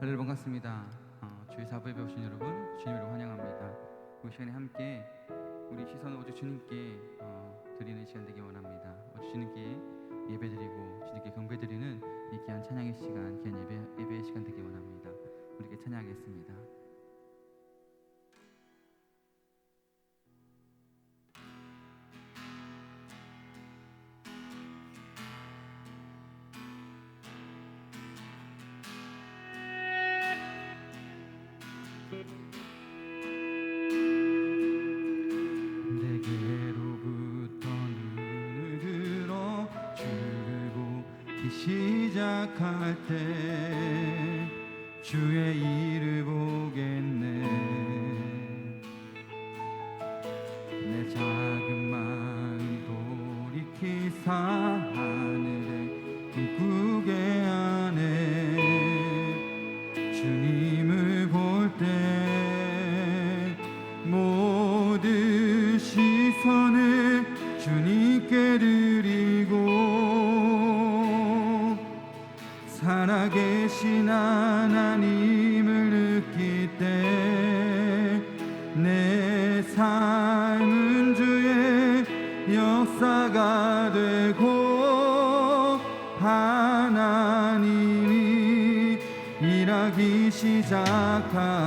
할렐루야 반갑습니다. 주의 사부에 배우신 여러분 주님으로 환영합니다. 이 시간에 함께 우리 시선을 오직 주님께 드리는 시간 되기 원합니다. 오직 주님께 예배드리고 주님께 경배드리는 이 귀한 찬양의 시간, 귀한 예배의 시간 되기 원합니다. 우리께 찬양하겠습니다. 내게로부터 눈을 들어 주를 보기 시작할 때 주의 일을 보겠네. 내 작은 마음 돌이키사 하늘에 꿈꾸게 하네. 주님을 볼 때 모든 시선을 주님께 드리고 살아계신 하나님을 느낄 때 내 삶은 주의 역사가 되고 하나님이 일하기 시작하네.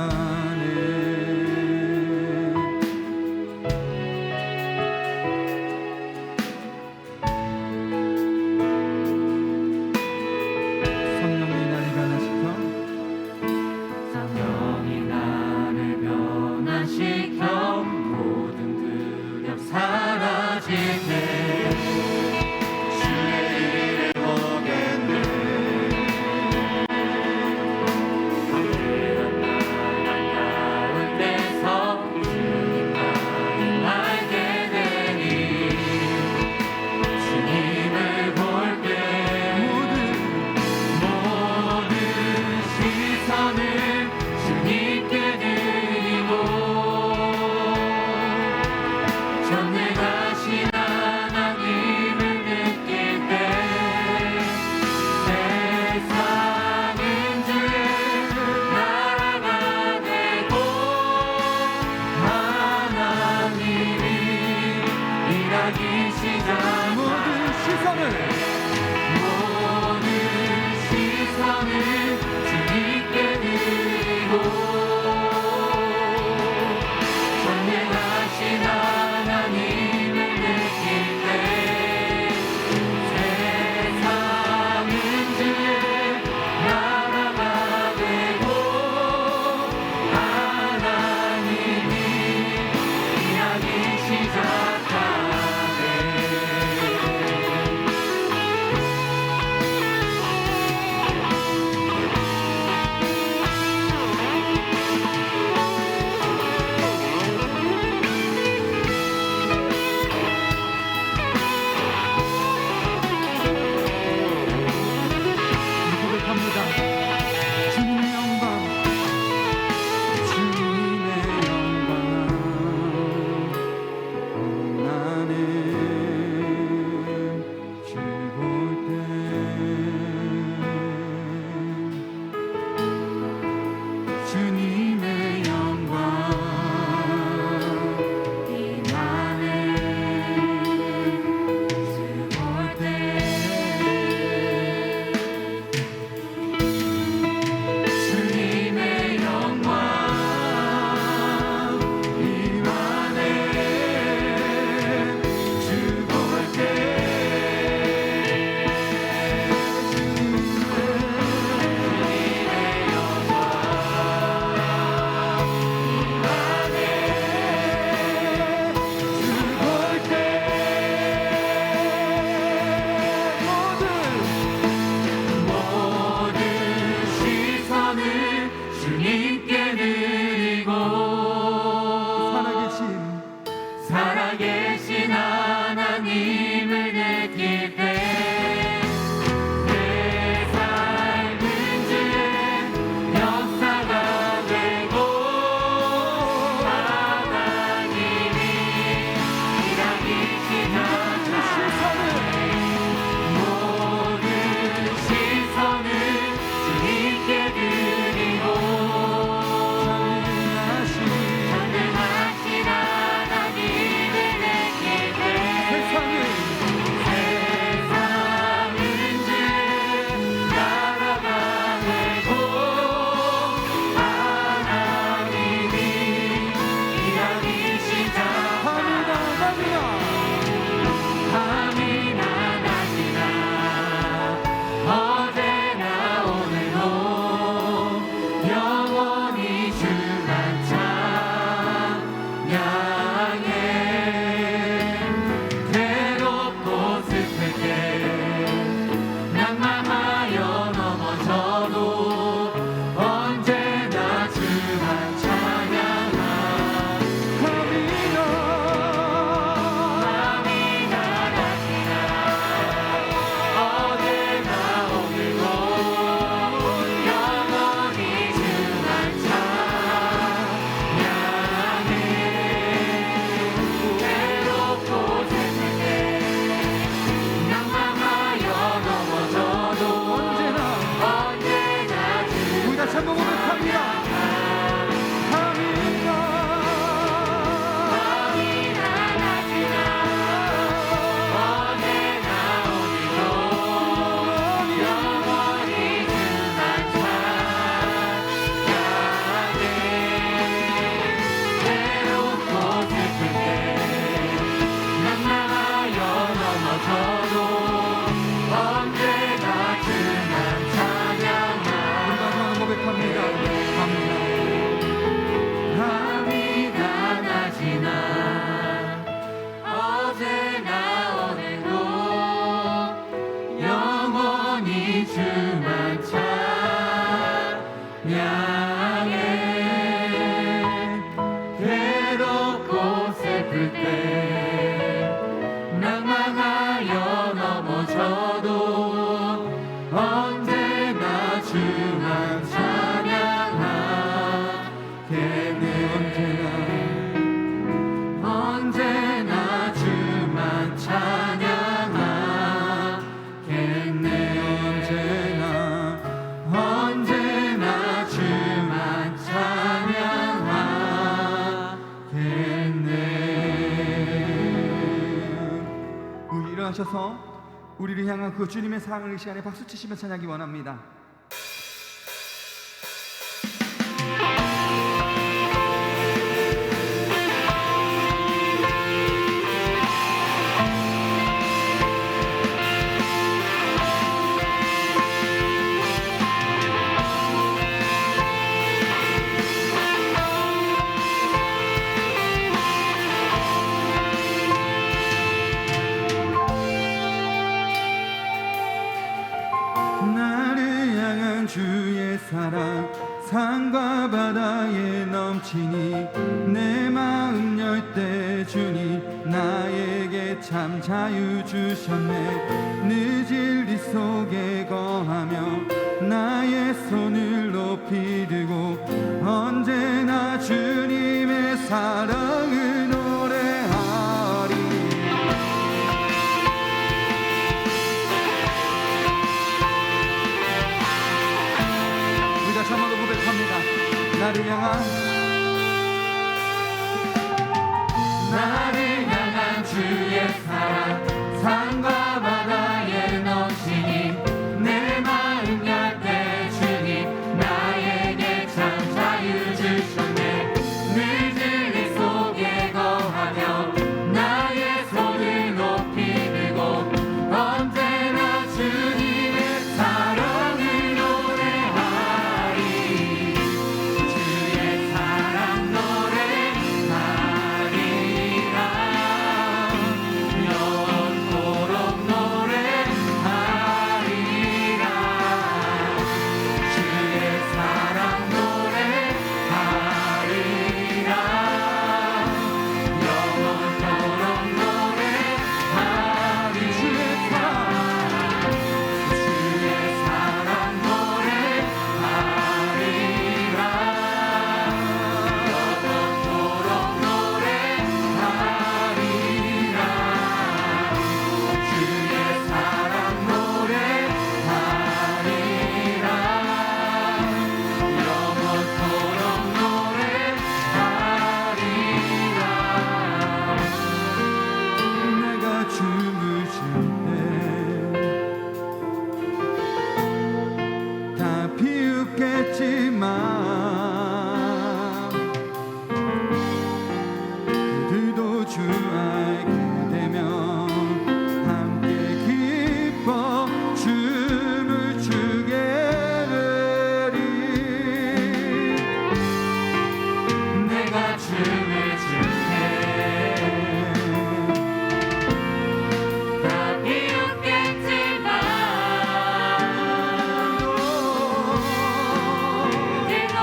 주의 일을 보겠네. 주만 찬양해. 괴롭고 슬플 때 낭망하여 넘어져도 언제나 주만 찬양하겠네. 언제나 주만 찬양하겠네. 언제나 주만 찬양하겠네. 우리 일어나셔서 우리를 향한 그 주님의 사랑을 이 시간에 박수치시며 찬양하기 원합니다. 주의 사랑 산과 바다에 넘치니 내 마음 열 때 주님 나에게 참 자유 주셨네. 늦을 이 속에 거하며 나의 손을 높이 들고 언제나 주님의 사랑을 노래하리. 우리가 참으로 고백합니다. 나를 향한 주의 사랑 산과 바다에 넘치니 내 마음 열 때 주님 나에게 참 자유 주셨네. 늦은 이 속에 거하며 나의 손을 높이 들고 언제나 주님의 사랑을 노래하리. 주의 사랑 노래하리라. 영원토록 노래하리라. 주의 사랑 노래하리라. 영원토록 노래하리. 주의 사랑 노래하리라. 영원토록 노래하리라. 주의 사랑 노래하리라. 영원토록 노래하리라. 내가 춤을 출 때 다 비웃겠지만 그들도 주 알게 되면 함께 기뻐 춤을 추게 되리. 내가 춤을 출때 다 비웃겠지만 그들도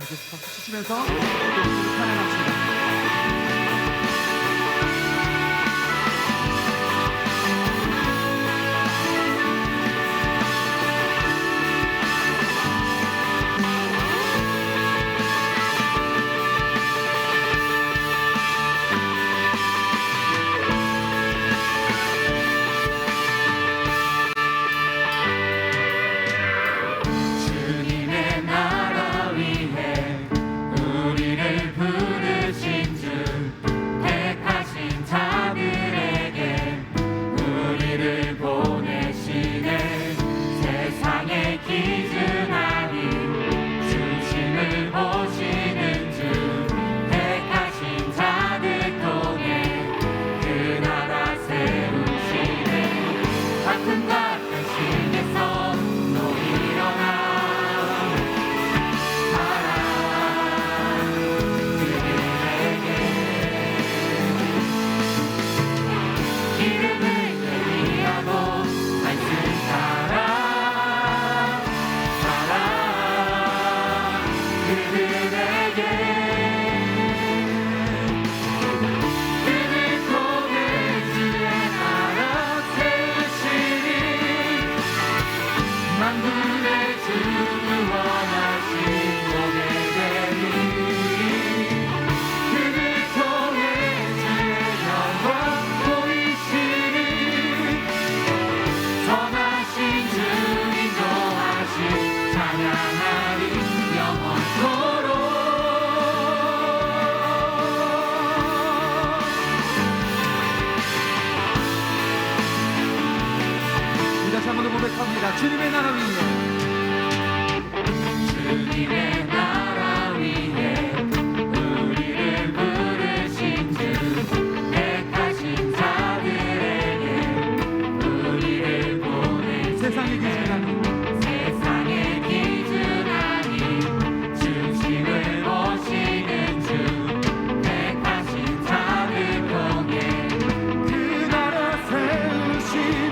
주님께서 박수 치시면서 또 찬양합시다. 주님의 나라 위에 주님의 나라 위에 우리를 부르신 주 택하신 자들에게 우리를 보내 세상의 기준 아닌 세상의 기준 아닌 중심을 모시는 주 택하신 자들 통해 그 나라 세우시네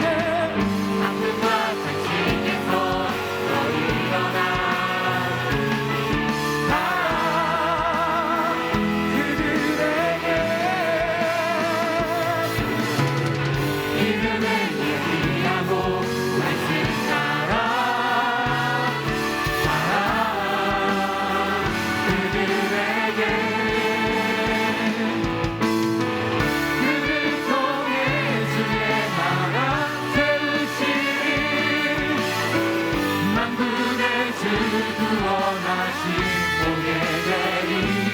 만군의 주 구원하신 복의 대리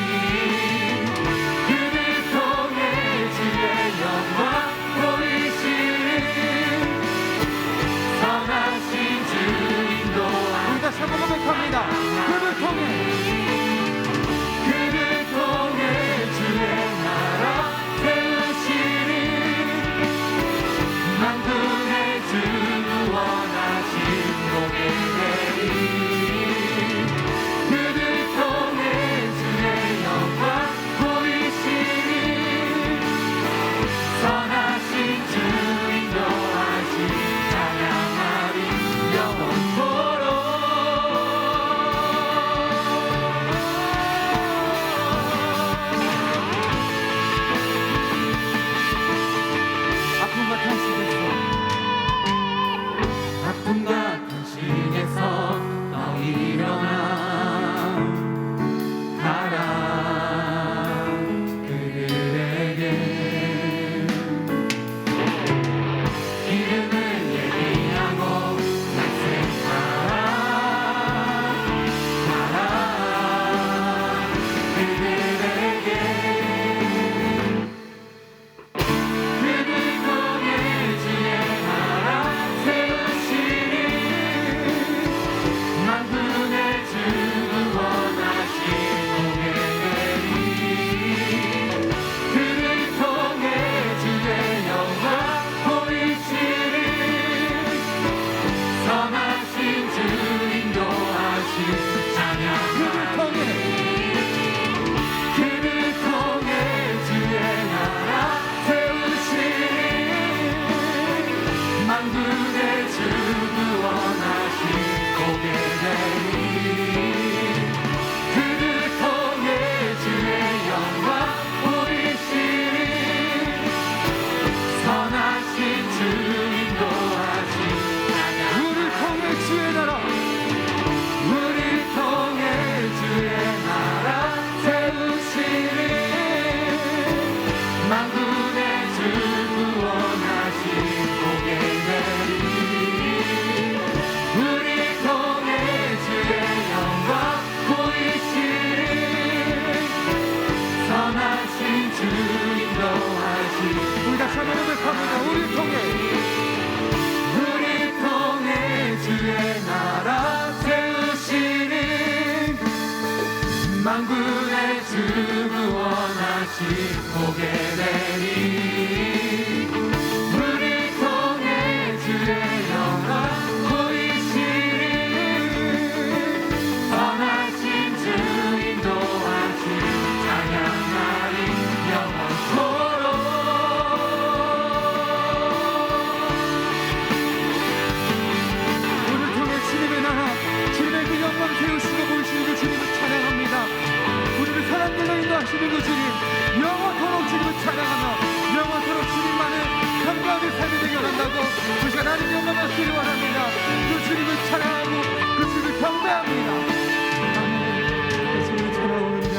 보게 되니 우리 통해 주의 영광 보이시리 선하신 주 인도하시 찬양하리 영원토록 오늘 통해 주님의 나라 주님의 그 영광 세우시고 보이시는 그 주님을 찬양합니다. 우리를 사랑들로 인도하시는 그 주님 영원토록 주님을 찬양하며 영원토록 주님만의 평강의 삶이 되게 원한다고 그 시간 하나님 영광 받기를 원합니다. 그 주님을 찬양하고 그 주님을 경배합니다. 아멘. 그 주님을 찬양하고 경배합니다.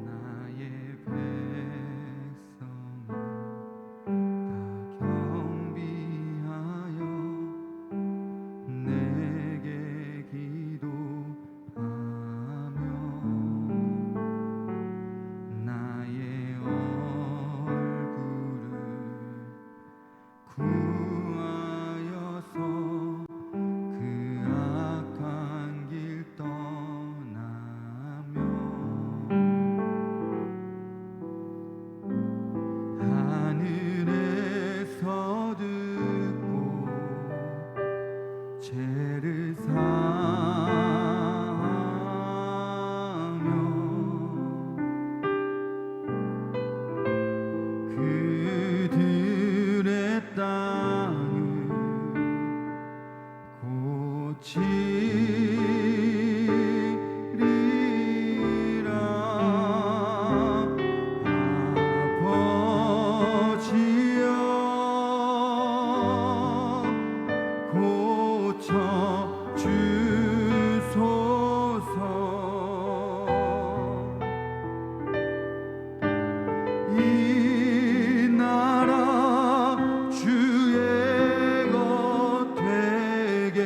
나의 백성은 다 경비하여 내게 기도하며 나의 얼굴을 구하여서 그 악한 길 떠나며 하늘에서 듣고 죄를 사하며 그들의 땅을 고치리라 아버지여 고쳐 주소서 이 나라 주의 것 되게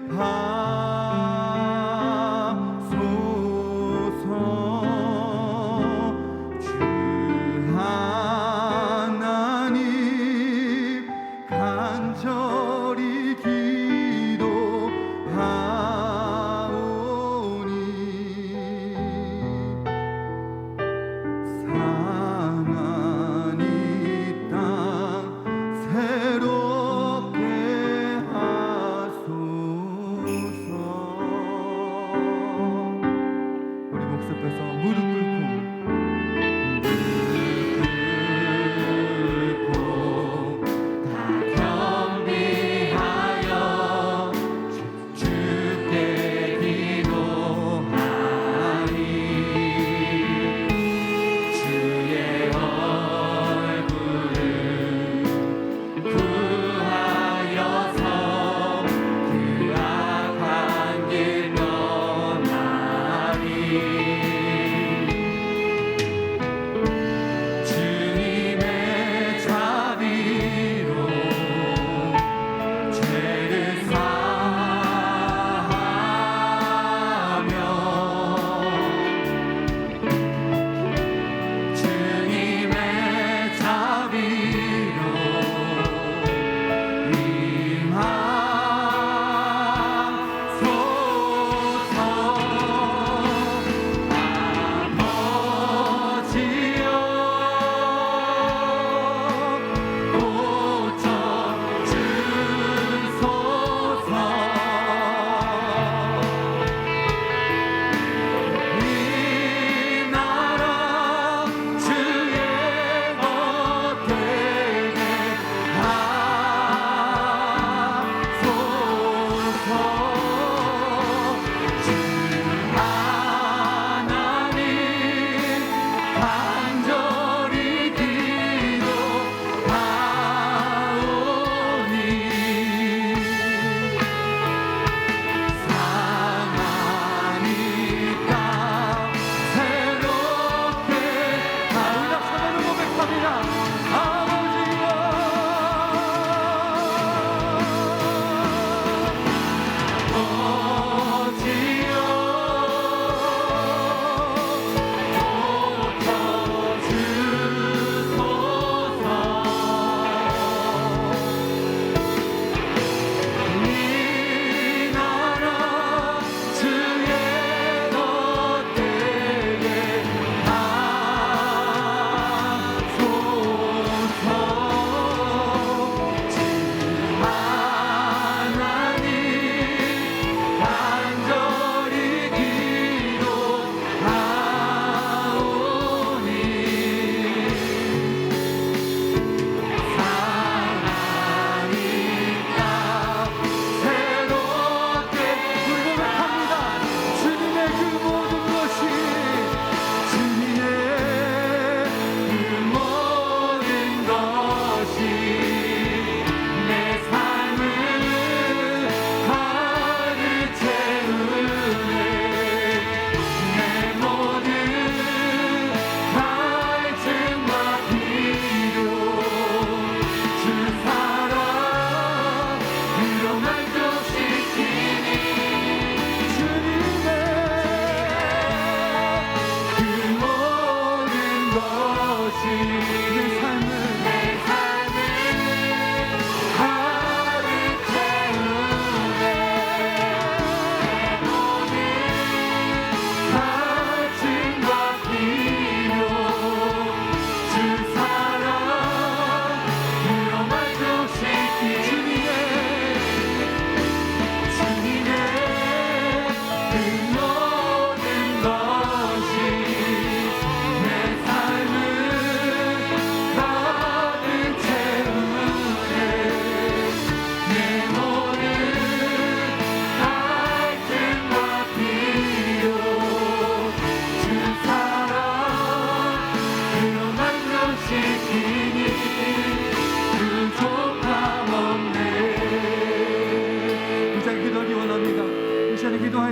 하소서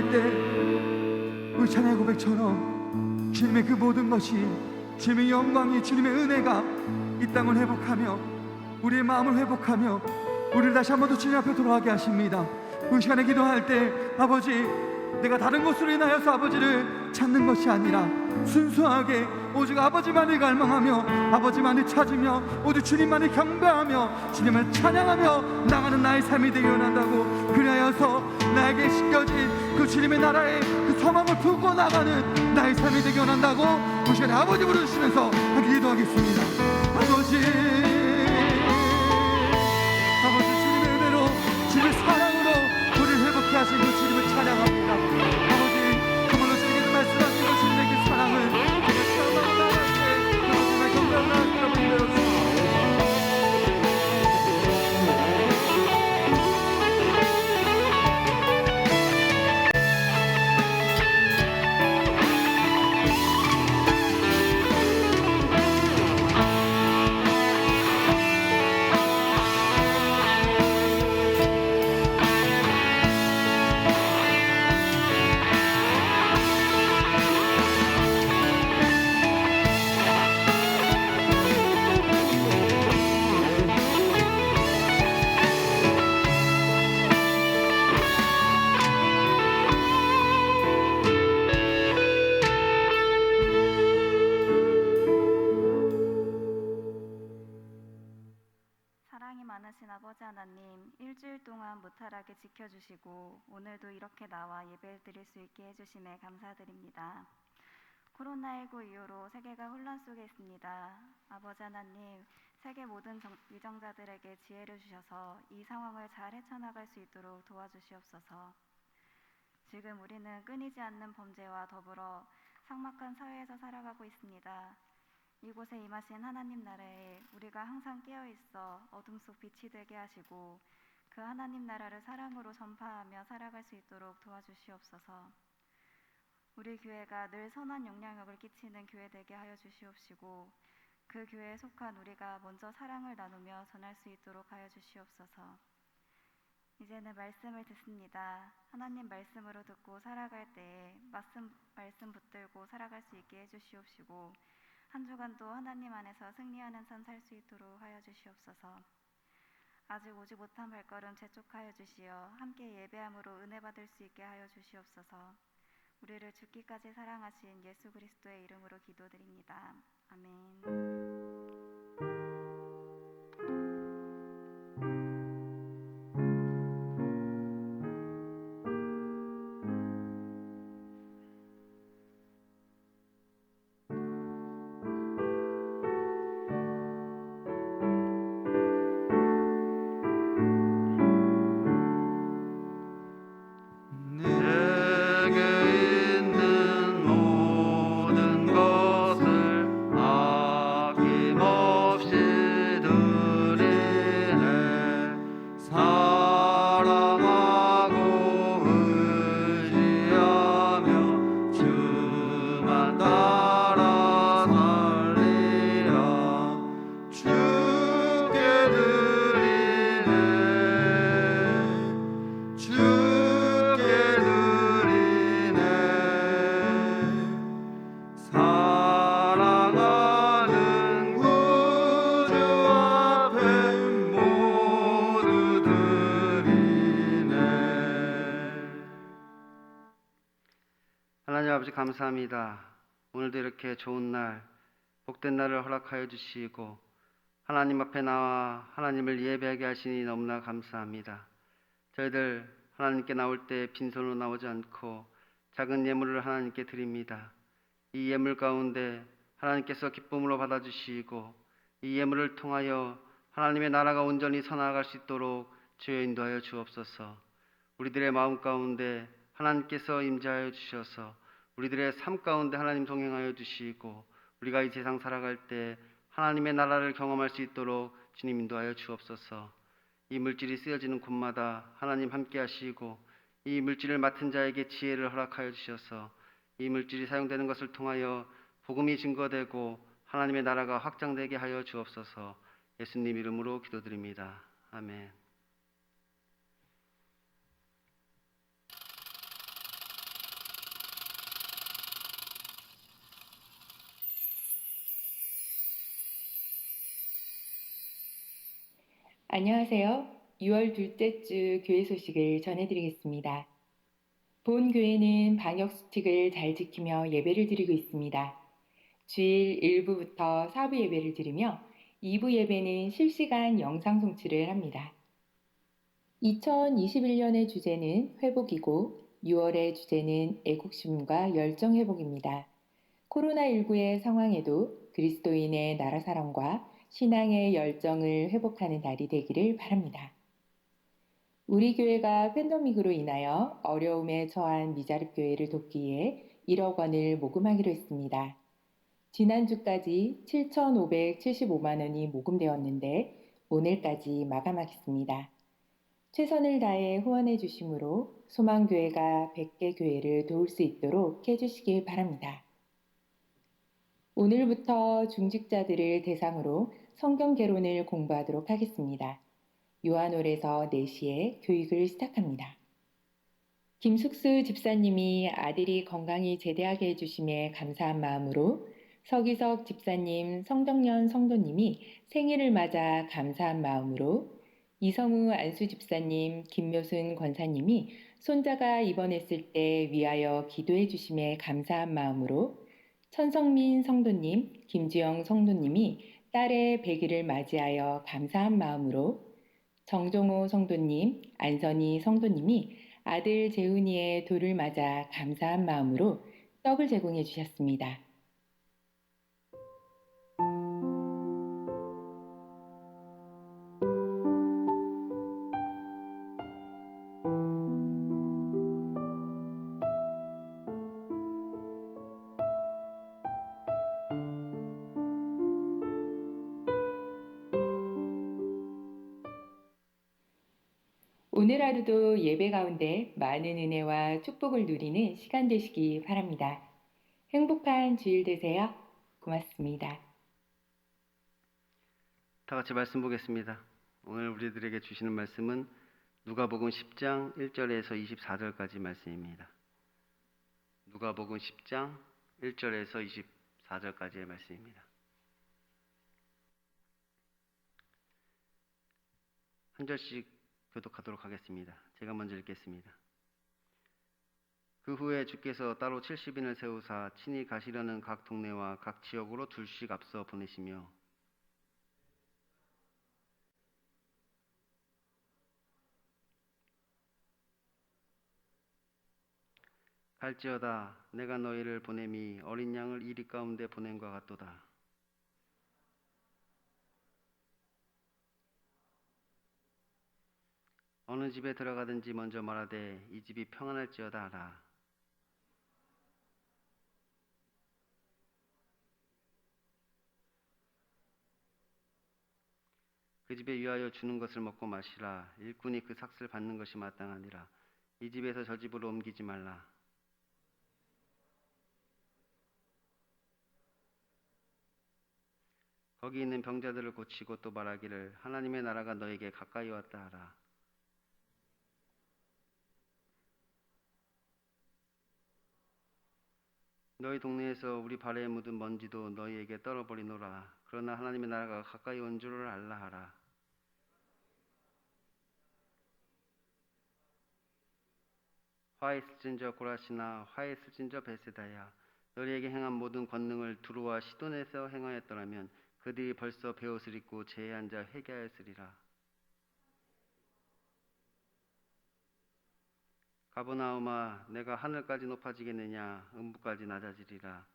기도할 때 우리 찬양 고백처럼 주님의 그 모든 것이, 주님의 영광이, 주님의 은혜가 이 땅을 회복하며 우리의 마음을 회복하며 우리를 다시 한 번 더 주님 앞에 돌아가게 하십니다. 그 시간에 기도할 때 아버지, 내가 다른 것으로 인하여서 아버지를 찾는 것이 아니라 순수하게 오직 아버지만을 갈망하며 아버지만을 찾으며 오직 주님만을 경배하며 주님을 찬양하며 나가는 나의 삶이 되기 원한다고, 그리하여서 나에게 시켜진 그 주님의 나라의 그 소망을 품고 나가는 나의 삶이 되기 원한다고 그 시간에 아버지 부르시면서 함께 기도하겠습니다. 아버지, 주님의 은혜로, 주님의 사랑으로 우리를 회복케 하신 그 주님을 찬양합니다. 아버지, 그걸로 주님께서 말씀하신 그 주님의 그 사랑을 제가 체험하고 나갈 때 그것을 경배하고 나갈 때 여러분이 되었습니다. 사랑이 많으신 아버지 하나님, 일주일 동안 무탈하게 지켜주시고 오늘도 이렇게 나와 예배를 드릴 수 있게 해주심에 감사드립니다. 코로나19 이후로 세계가 혼란 속에 있습니다. 아버지 하나님, 세계 모든 위정자들에게 지혜를 주셔서 이 상황을 잘 헤쳐나갈 수 있도록 도와주시옵소서. 지금 우리는 끊이지 않는 범죄와 더불어 삭막한 사회에서 살아가고 있습니다. 이곳에 임하신 하나님 나라에 우리가 항상 깨어있어 어둠 속 빛이 되게 하시고 그 하나님 나라를 사랑으로 전파하며 살아갈 수 있도록 도와주시옵소서. 우리 교회가 늘 선한 영향력을 끼치는 교회 되게 하여 주시옵시고 그 교회에 속한 우리가 먼저 사랑을 나누며 전할 수 있도록 하여 주시옵소서. 이제는 말씀을 듣습니다. 하나님 말씀으로 듣고 살아갈 때에 말씀 붙들고 살아갈 수 있게 해주시옵시고 한 주간도 하나님 안에서 승리하는 삶 살 수 있도록 하여 주시옵소서. 아직 오지 못한 발걸음 재촉하여 주시어 함께 예배함으로 은혜 받을 수 있게 하여 주시옵소서. 우리를 죽기까지 사랑하신 예수 그리스도의 이름으로 기도드립니다. 아멘. 하나님 아버지 감사합니다. 오늘도 이렇게 좋은 날, 복된 날을 허락하여 주시고 하나님 앞에 나와 하나님을 예배하게 하시니 너무나 감사합니다. 저희들 하나님께 나올 때 빈손으로 나오지 않고 작은 예물을 하나님께 드립니다. 이 예물 가운데 하나님께서 기쁨으로 받아주시고 이 예물을 통하여 하나님의 나라가 온전히 서나아갈 수 있도록 주여 인도하여 주옵소서. 우리들의 마음 가운데 하나님께서 임재하여 주셔서 우리들의 삶 가운데 하나님 동행하여 주시고 우리가 이 세상 살아갈 때 하나님의 나라를 경험할 수 있도록 주님 인도하여 주옵소서. 이 물질이 쓰여지는 곳마다 하나님 함께 하시고 이 물질을 맡은 자에게 지혜를 허락하여 주셔서 이 물질이 사용되는 것을 통하여 복음이 증거되고 하나님의 나라가 확장되게 하여 주옵소서. 예수님 이름으로 기도드립니다. 아멘. 안녕하세요. 6월 둘째 주 교회 소식을 전해드리겠습니다. 본 교회는 방역수칙을 잘 지키며 예배를 드리고 있습니다. 주일 1부부터 4부 예배를 드리며 2부 예배는 실시간 영상 송출을 합니다. 2021년의 주제는 회복이고 6월의 주제는 애국심과 열정 회복입니다. 코로나19의 상황에도 그리스도인의 나라 사랑과 신앙의 열정을 회복하는 날이 되기를 바랍니다. 우리 교회가 팬데믹으로 인하여 어려움에 처한 미자립 교회를 돕기 위해 1억 원을 모금하기로 했습니다. 지난주까지 7,575만 원이 모금되었는데 오늘까지 마감하겠습니다. 최선을 다해 후원해 주심으로 소망교회가 100개 교회를 도울 수 있도록 해주시길 바랍니다. 오늘부터 중직자들을 대상으로 성경 개론을 공부하도록 하겠습니다. 요한홀에서 4시에 교육을 시작합니다. 김숙수 집사님이 아들이 건강히 제대하게 해주심에 감사한 마음으로 서기석 집사님, 성정년 성도님이 생일을 맞아 감사한 마음으로 이성우 안수 집사님, 김묘순 권사님이 손자가 입원했을 때 위하여 기도해 주심에 감사한 마음으로 천성민 성도님, 김지영 성도님이 딸의 100일을 맞이하여 감사한 마음으로 정종호 성도님, 안선희 성도님이 아들 재훈이의 돌을 맞아 감사한 마음으로 떡을 제공해 주셨습니다. 오늘 하루도 예배 가운데 많은 은혜와 축복을 누리는 시간 되시기 바랍니다. 행복한 주일 되세요. 고맙습니다. 다 같이 말씀 보겠습니다. 오늘 우리들에게 주시는 말씀은 누가복음 10장 1절에서 24절까지 말씀입니다. 누가복음 10장 1절에서 24절까지의 말씀입니다. 한 절씩 교독하도록 하겠습니다. 제가 먼저 읽겠습니다. 그 후에 주께서 따로 70인을 세우사 친히 가시려는 각 동네와 각 지역으로 둘씩 앞서 보내시며 갈지어다 내가 너희를 보냄이 어린 양을 이리 가운데 보냄과 같도다. 어느 집에 들어가든지 먼저 말하되 이 집이 평안할지어다 하라. 그 집에 위하여 주는 것을 먹고 마시라. 일꾼이 그 삭슬 받는 것이 마땅하니라. 이 집에서 저 집으로 옮기지 말라. 거기 있는 병자들을 고치고 또 말하기를 하나님의 나라가 너에게 가까이 왔다 하라. 너희 동네에서 우리 발에 묻은 먼지도 너희에게 떨어버리노라. 그러나 하나님의 나라가 가까이 온 줄을 알라 하라. 화에 슬진저 고라시나 화에 슬진저 베세다야. 너희에게 행한 모든 권능을 두루와 시돈에서 행하였더라면 그들이 벌써 베옷을 입고 제에 앉아 회개하였으리라. 가버나움아 내가 하늘까지 높아지겠느냐 음부까지 낮아지리라.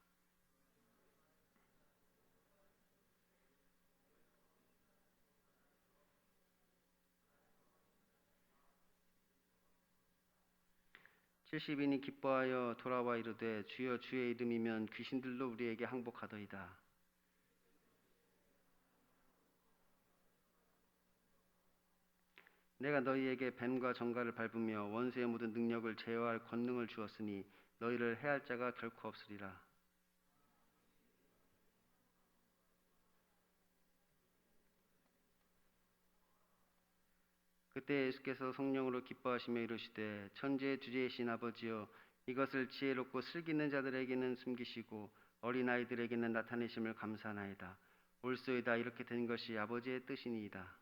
칠십인이 기뻐하여 돌아와 이르되 주여 주의 이름이면 귀신들도 우리에게 항복하더이다. 내가 너희에게 뱀과 정갈을 밟으며 원수의 모든 능력을 제어할 권능을 주었으니 너희를 해할 자가 결코 없으리라. 그때 예수께서 성령으로 기뻐하시며 이르시되 천지의 주제이신 아버지여 이것을 지혜롭고 슬기있는 자들에게는 숨기시고 어린아이들에게는 나타내심을 감사하나이다. 옳소이다. 이렇게 된 것이 아버지의 뜻이니이다.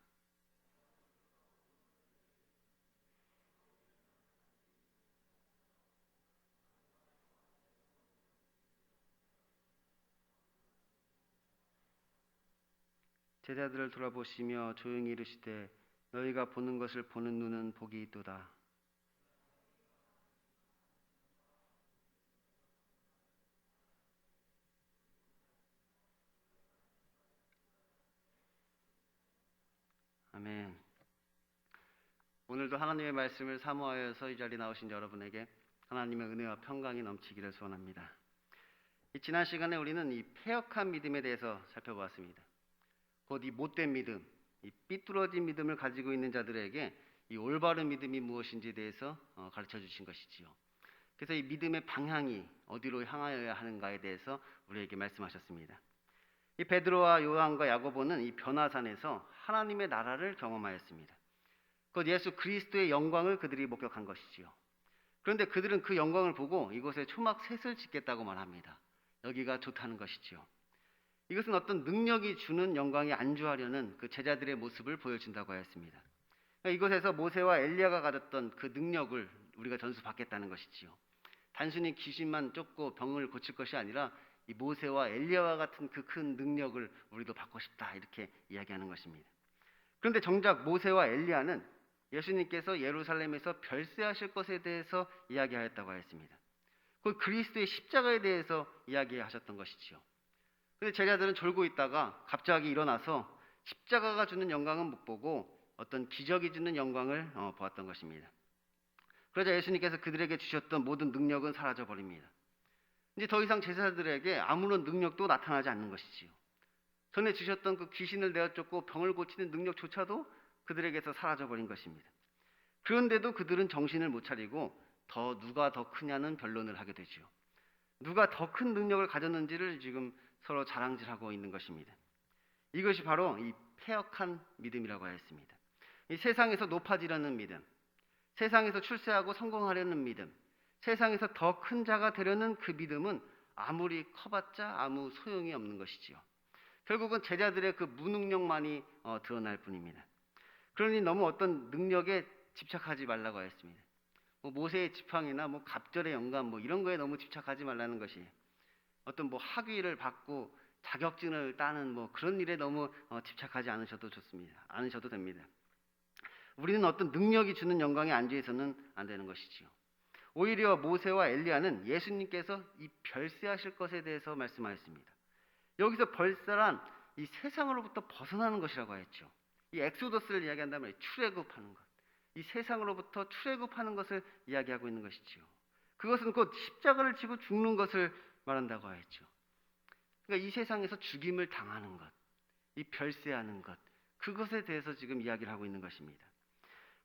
제자들을 돌아보시며 조용히 이르시되 너희가 보는 것을 보는 눈은 복이 있도다. 아멘. 오늘도 하나님의 말씀을 사모하여서 이 자리에 나오신 여러분에게 하나님의 은혜와 평강이 넘치기를 소원합니다. 이 지난 시간에 우리는 이 패역한 믿음에 대해서 살펴보았습니다. 곧 이 못된 믿음, 이 삐뚤어진 믿음을 가지고 있는 자들에게 이 올바른 믿음이 무엇인지에 대해서 가르쳐 주신 것이지요. 그래서 이 믿음의 방향이 어디로 향하여야 하는가에 대해서 우리에게 말씀하셨습니다. 이 베드로와 요한과 야고보는 이 변화산에서 하나님의 나라를 경험하였습니다. 곧 예수 그리스도의 영광을 그들이 목격한 것이지요. 그런데 그들은 그 영광을 보고 이곳에 초막셋을 짓겠다고 말합니다. 여기가 좋다는 것이지요. 이것은 어떤 능력이 주는 영광에 안주하려는 그 제자들의 모습을 보여준다고 하였습니다. 그러니까 이곳에서 모세와 엘리야가 가졌던 그 능력을 우리가 전수받겠다는 것이지요. 단순히 귀신만 쫓고 병을 고칠 것이 아니라 이 모세와 엘리야와 같은 그 큰 능력을 우리도 받고 싶다 이렇게 이야기하는 것입니다. 그런데 정작 모세와 엘리야는 예수님께서 예루살렘에서 별세하실 것에 대해서 이야기하였다고 하였습니다. 그 그리스도의 십자가에 대해서 이야기하셨던 것이지요. 그런데 제자들은 졸고 있다가 갑자기 일어나서 십자가가 주는 영광은 못 보고 어떤 기적이 주는 영광을 보았던 것입니다. 그러자 예수님께서 그들에게 주셨던 모든 능력은 사라져 버립니다. 이제 더 이상 제자들에게 아무런 능력도 나타나지 않는 것이지요. 전에 주셨던 그 귀신을 내어쫓고 병을 고치는 능력조차도 그들에게서 사라져 버린 것입니다. 그런데도 그들은 정신을 못 차리고 누가 더 크냐는 변론을 하게 되죠. 누가 더 큰 능력을 가졌는지를 지금 서로 자랑질하고 있는 것입니다. 이것이 바로 이 패역한 믿음이라고 하였습니다. 이 세상에서 높아지려는 믿음, 세상에서 출세하고 성공하려는 믿음, 세상에서 더 큰 자가 되려는 그 믿음은 아무리 커봤자 아무 소용이 없는 것이지요. 결국은 제자들의 그 무능력만이 드러날 뿐입니다. 그러니 너무 어떤 능력에 집착하지 말라고 하였습니다. 모세의 지팡이나 갑절의 영감 이런 거에 너무 집착하지 말라는 것이, 어떤 학위를 받고 자격증을 따는 그런 일에 너무 집착하지 않으셔도 좋습니다. 않으셔도 됩니다. 우리는 어떤 능력이 주는 영광에 안주해서는 안 되는 것이지요. 오히려 모세와 엘리야는 예수님께서 이 별세하실 것에 대해서 말씀하였습니다. 여기서 벌세란 이 세상으로부터 벗어나는 것이라고 하였죠. 이 엑소더스를 이야기한다면 출애굽하는 것, 이 세상으로부터 출애굽하는 것을 이야기하고 있는 것이지요. 그것은 곧 십자가를 지고 죽는 것을 말한다고 하였죠. 그러니까 이 세상에서 죽임을 당하는 것, 이 별세하는 것, 그것에 대해서 지금 이야기를 하고 있는 것입니다.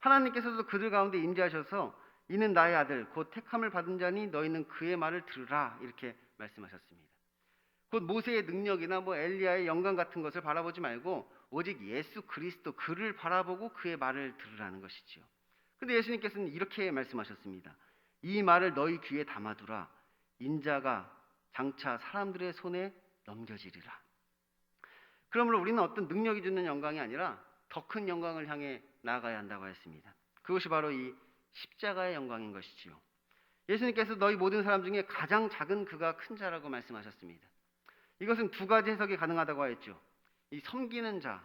하나님께서도 그들 가운데 임재하셔서 이는 나의 아들 곧 택함을 받은 자니 너희는 그의 말을 들으라 이렇게 말씀하셨습니다. 곧 모세의 능력이나 엘리야의 영광 같은 것을 바라보지 말고 오직 예수 그리스도 그를 바라보고 그의 말을 들으라는 것이지요. 그런데 예수님께서는 이렇게 말씀하셨습니다. 이 말을 너희 귀에 담아두라. 인자가 장차 사람들의 손에 넘겨지리라. 그러므로 우리는 어떤 능력이 주는 영광이 아니라 더 큰 영광을 향해 나아가야 한다고 했습니다. 그것이 바로 이 십자가의 영광인 것이지요. 예수님께서 너희 모든 사람 중에 가장 작은 그가 큰 자라고 말씀하셨습니다. 이것은 두 가지 해석이 가능하다고 하였죠. 이 섬기는 자,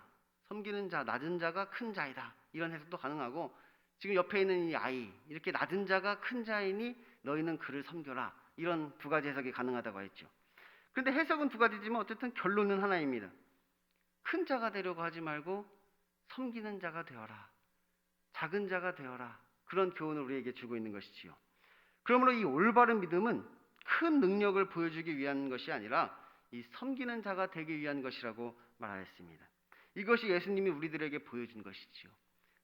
낮은 자가 큰 자이다. 이런 해석도 가능하고, 지금 옆에 있는 이 아이, 이렇게 낮은 자가 큰 자이니 너희는 그를 섬겨라. 이런 두 가지 해석이 가능하다고 했죠. 그런데 해석은 두 가지지만 어쨌든 결론은 하나입니다. 큰 자가 되려고 하지 말고 섬기는 자가 되어라. 작은 자가 되어라. 그런 교훈을 우리에게 주고 있는 것이지요. 그러므로 이 올바른 믿음은 큰 능력을 보여주기 위한 것이 아니라 이 섬기는 자가 되기 위한 것이라고 말하였습니다. 이것이 예수님이 우리들에게 보여준 것이지요.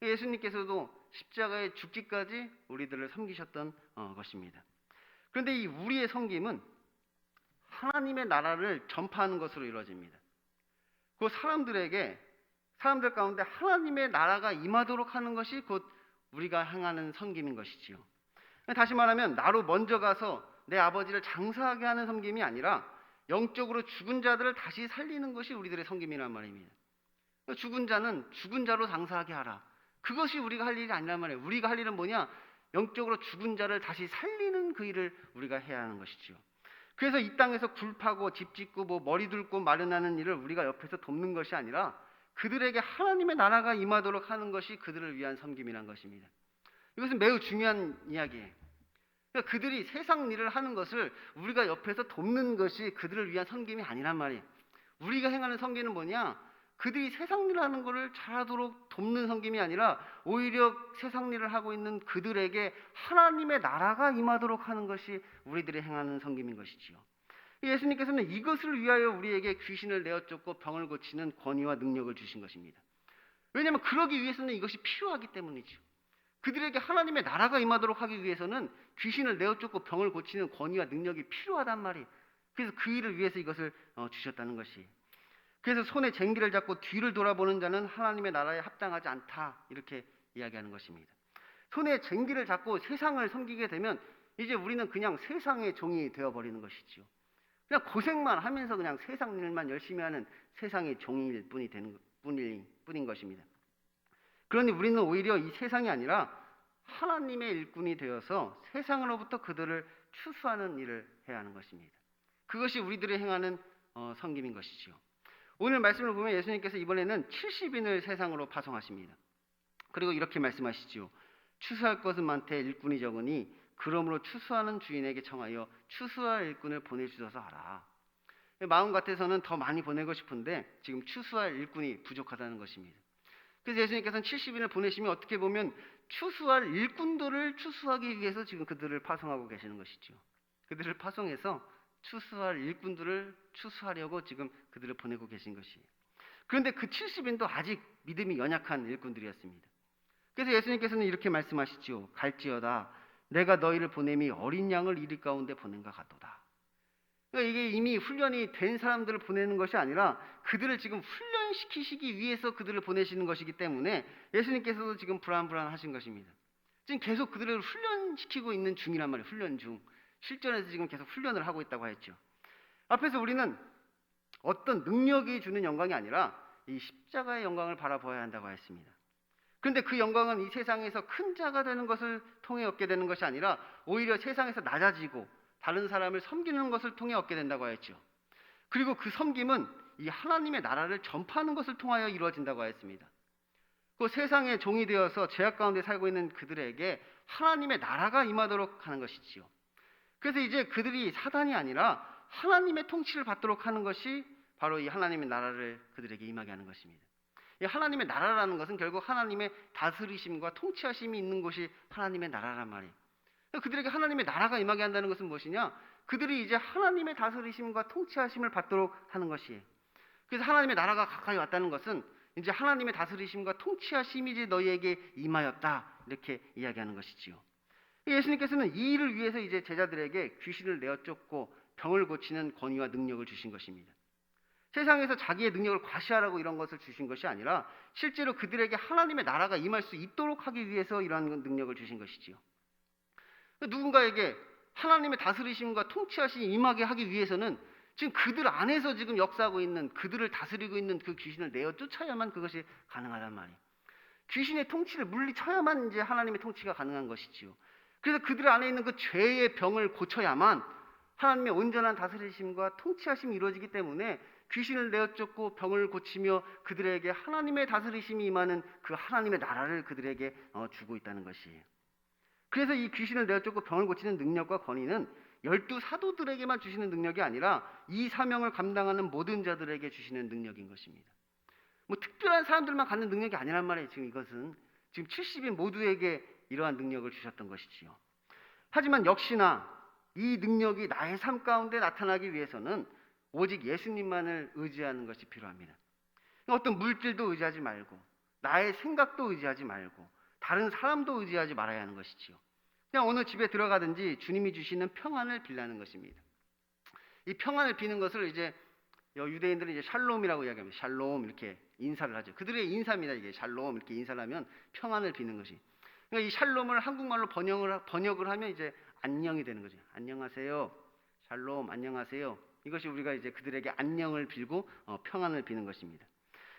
예수님께서도 십자가에 죽기까지 우리들을 섬기셨던 것입니다. 그런데 이 우리의 섬김은 하나님의 나라를 전파하는 것으로 이루어집니다. 그 사람들 가운데 하나님의 나라가 임하도록 하는 것이 곧 우리가 행하는 섬김인 것이지요. 다시 말하면 나로 먼저 가서 내 아버지를 장사하게 하는 섬김이 아니라 영적으로 죽은 자들을 다시 살리는 것이 우리들의 섬김이란 말입니다. 죽은 자는 죽은 자로 장사하게 하라. 그것이 우리가 할 일이 아니란 말이에요. 우리가 할 일은 뭐냐? 영적으로 죽은 자를 다시 살리는 그 일을 우리가 해야 하는 것이지요. 그래서 이 땅에서 굴 파고 집 짓고 머리 둘고 마련하는 일을 우리가 옆에서 돕는 것이 아니라 그들에게 하나님의 나라가 임하도록 하는 것이 그들을 위한 섬김이란 것입니다. 이것은 매우 중요한 이야기예요. 그러니까 그들이 세상 일을 하는 것을 우리가 옆에서 돕는 것이 그들을 위한 섬김이 아니란 말이에요. 우리가 행하는 섬김은 뭐냐? 그들이 세상 일을 하는 것을 잘하도록 돕는 섬김이 아니라 오히려 세상 일을 하고 있는 그들에게 하나님의 나라가 임하도록 하는 것이 우리들이 행하는 섬김인 것이지요. 예수님께서는 이것을 위하여 우리에게 귀신을 내어 쫓고 병을 고치는 권위와 능력을 주신 것입니다. 왜냐하면 그러기 위해서는 이것이 필요하기 때문이죠. 그들에게 하나님의 나라가 임하도록 하기 위해서는 귀신을 내어 쫓고 병을 고치는 권위와 능력이 필요하단 말이에요. 그래서 그 일을 위해서 이것을 주셨다는 것이. 그래서 손에 쟁기를 잡고 뒤를 돌아보는 자는 하나님의 나라에 합당하지 않다, 이렇게 이야기하는 것입니다. 손에 쟁기를 잡고 세상을 섬기게 되면 이제 우리는 그냥 세상의 종이 되어버리는 것이지요. 그냥 고생만 하면서 그냥 세상 일만 열심히 하는 세상의 종일 뿐인 것입니다. 그러니 우리는 오히려 이 세상이 아니라 하나님의 일꾼이 되어서 세상으로부터 그들을 추수하는 일을 해야 하는 것입니다. 그것이 우리들이 행하는 섬김인 것이지요. 오늘 말씀을 보면 예수님께서 이번에는 70인을 세상으로 파송하십니다. 그리고 이렇게 말씀하시지요. 추수할 것은 많되 일꾼이 적으니 그러므로 추수하는 주인에게 청하여 추수할 일꾼을 보내주셔서 하라. 마음 같아서는 더 많이 보내고 싶은데 지금 추수할 일꾼이 부족하다는 것입니다. 그래서 예수님께서는 70인을 보내시면 어떻게 보면 추수할 일꾼들을 추수하기 위해서 지금 그들을 파송하고 계시는 것이죠. 그들을 파송해서 추수할 일꾼들을 추수하려고 지금 그들을 보내고 계신 것이에요. 그런데 그 70인도 아직 믿음이 연약한 일꾼들이었습니다. 그래서 예수님께서는 이렇게 말씀하시죠. 갈지어다 내가 너희를 보냄이 어린 양을 이리 가운데 보낸가 같도다. 그러니까 이게 이미 훈련이 된 사람들을 보내는 것이 아니라 그들을 지금 훈련시키시기 위해서 그들을 보내시는 것이기 때문에 예수님께서도 지금 불안불안하신 것입니다. 지금 계속 그들을 훈련시키고 있는 중이란 말이에요. 훈련 중. 실전에서 지금 계속 훈련을 하고 있다고 했죠. 앞에서 우리는 어떤 능력이 주는 영광이 아니라 이 십자가의 영광을 바라보아야 한다고 했습니다. 그런데 그 영광은 이 세상에서 큰 자가 되는 것을 통해 얻게 되는 것이 아니라 오히려 세상에서 낮아지고 다른 사람을 섬기는 것을 통해 얻게 된다고 했죠. 그리고 그 섬김은 이 하나님의 나라를 전파하는 것을 통하여 이루어진다고 했습니다. 그 세상의 종이 되어서 죄악 가운데 살고 있는 그들에게 하나님의 나라가 임하도록 하는 것이지요. 그래서 이제 그들이 사단이 아니라 하나님의 통치를 받도록 하는 것이 바로 이 하나님의 나라를 그들에게 임하게 하는 것입니다. 이 하나님의 나라라는 것은 결국 하나님의 다스리심과 통치하심이 있는 곳이 하나님의 나라란 말이에요. 그들에게 하나님의 나라가 임하게 한다는 것은 무엇이냐? 그들이 이제 하나님의 다스리심과 통치하심을 받도록 하는 것이에요. 그래서 하나님의 나라가 가까이 왔다는 것은 이제 하나님의 다스리심과 통치하심이 이제 너희에게 임하였다, 이렇게 이야기하는 것이지요. 예수님께서는 이 일을 위해서 이제 제자들에게 귀신을 내어 쫓고 병을 고치는 권위와 능력을 주신 것입니다. 세상에서 자기의 능력을 과시하라고 이런 것을 주신 것이 아니라 실제로 그들에게 하나님의 나라가 임할 수 있도록 하기 위해서 이러한 능력을 주신 것이지요. 누군가에게 하나님의 다스리심과 통치하심이 임하게 하기 위해서는 지금 그들 안에서 지금 역사하고 있는, 그들을 다스리고 있는 그 귀신을 내어 쫓아야만 그것이 가능하단 말이에요. 귀신의 통치를 물리쳐야만 이제 하나님의 통치가 가능한 것이지요. 그래서 그들 안에 있는 그 죄의 병을 고쳐야만 하나님의 온전한 다스리심과 통치하심이 이루어지기 때문에 귀신을 내어 쫓고 병을 고치며 그들에게 하나님의 다스리심이 임하는 그 하나님의 나라를 그들에게 주고 있다는 것이에요. 그래서 이 귀신을 내어 쫓고 병을 고치는 능력과 권위는 12 사도들에게만 주시는 능력이 아니라 이 사명을 감당하는 모든 자들에게 주시는 능력인 것입니다. 뭐 특별한 사람들만 갖는 능력이 아니란 말이에요. 지금 이것은 지금 70인 모두에게 이러한 능력을 주셨던 것이지요. 하지만 역시나 이 능력이 나의 삶 가운데 나타나기 위해서는 오직 예수님만을 의지하는 것이 필요합니다. 어떤 물질도 의지하지 말고 나의 생각도 의지하지 말고 다른 사람도 의지하지 말아야 하는 것이지요. 그냥 어느 집에 들어가든지 주님이 주시는 평안을 빌라는 것입니다. 이 평안을 비는 것을 이제 유대인들은 이제 샬롬이라고 이야기합니다. 샬롬 이렇게 인사를 하죠. 그들의 인사입니다. 이게 샬롬 이렇게 인사를 하면 평안을 비는 것이. 그러니까 이 샬롬을 한국말로 번역을 하면 이제 안녕이 되는 거죠. 안녕하세요. 샬롬 안녕하세요. 이것이 우리가 이제 그들에게 안녕을 빌고 평안을 비는 것입니다.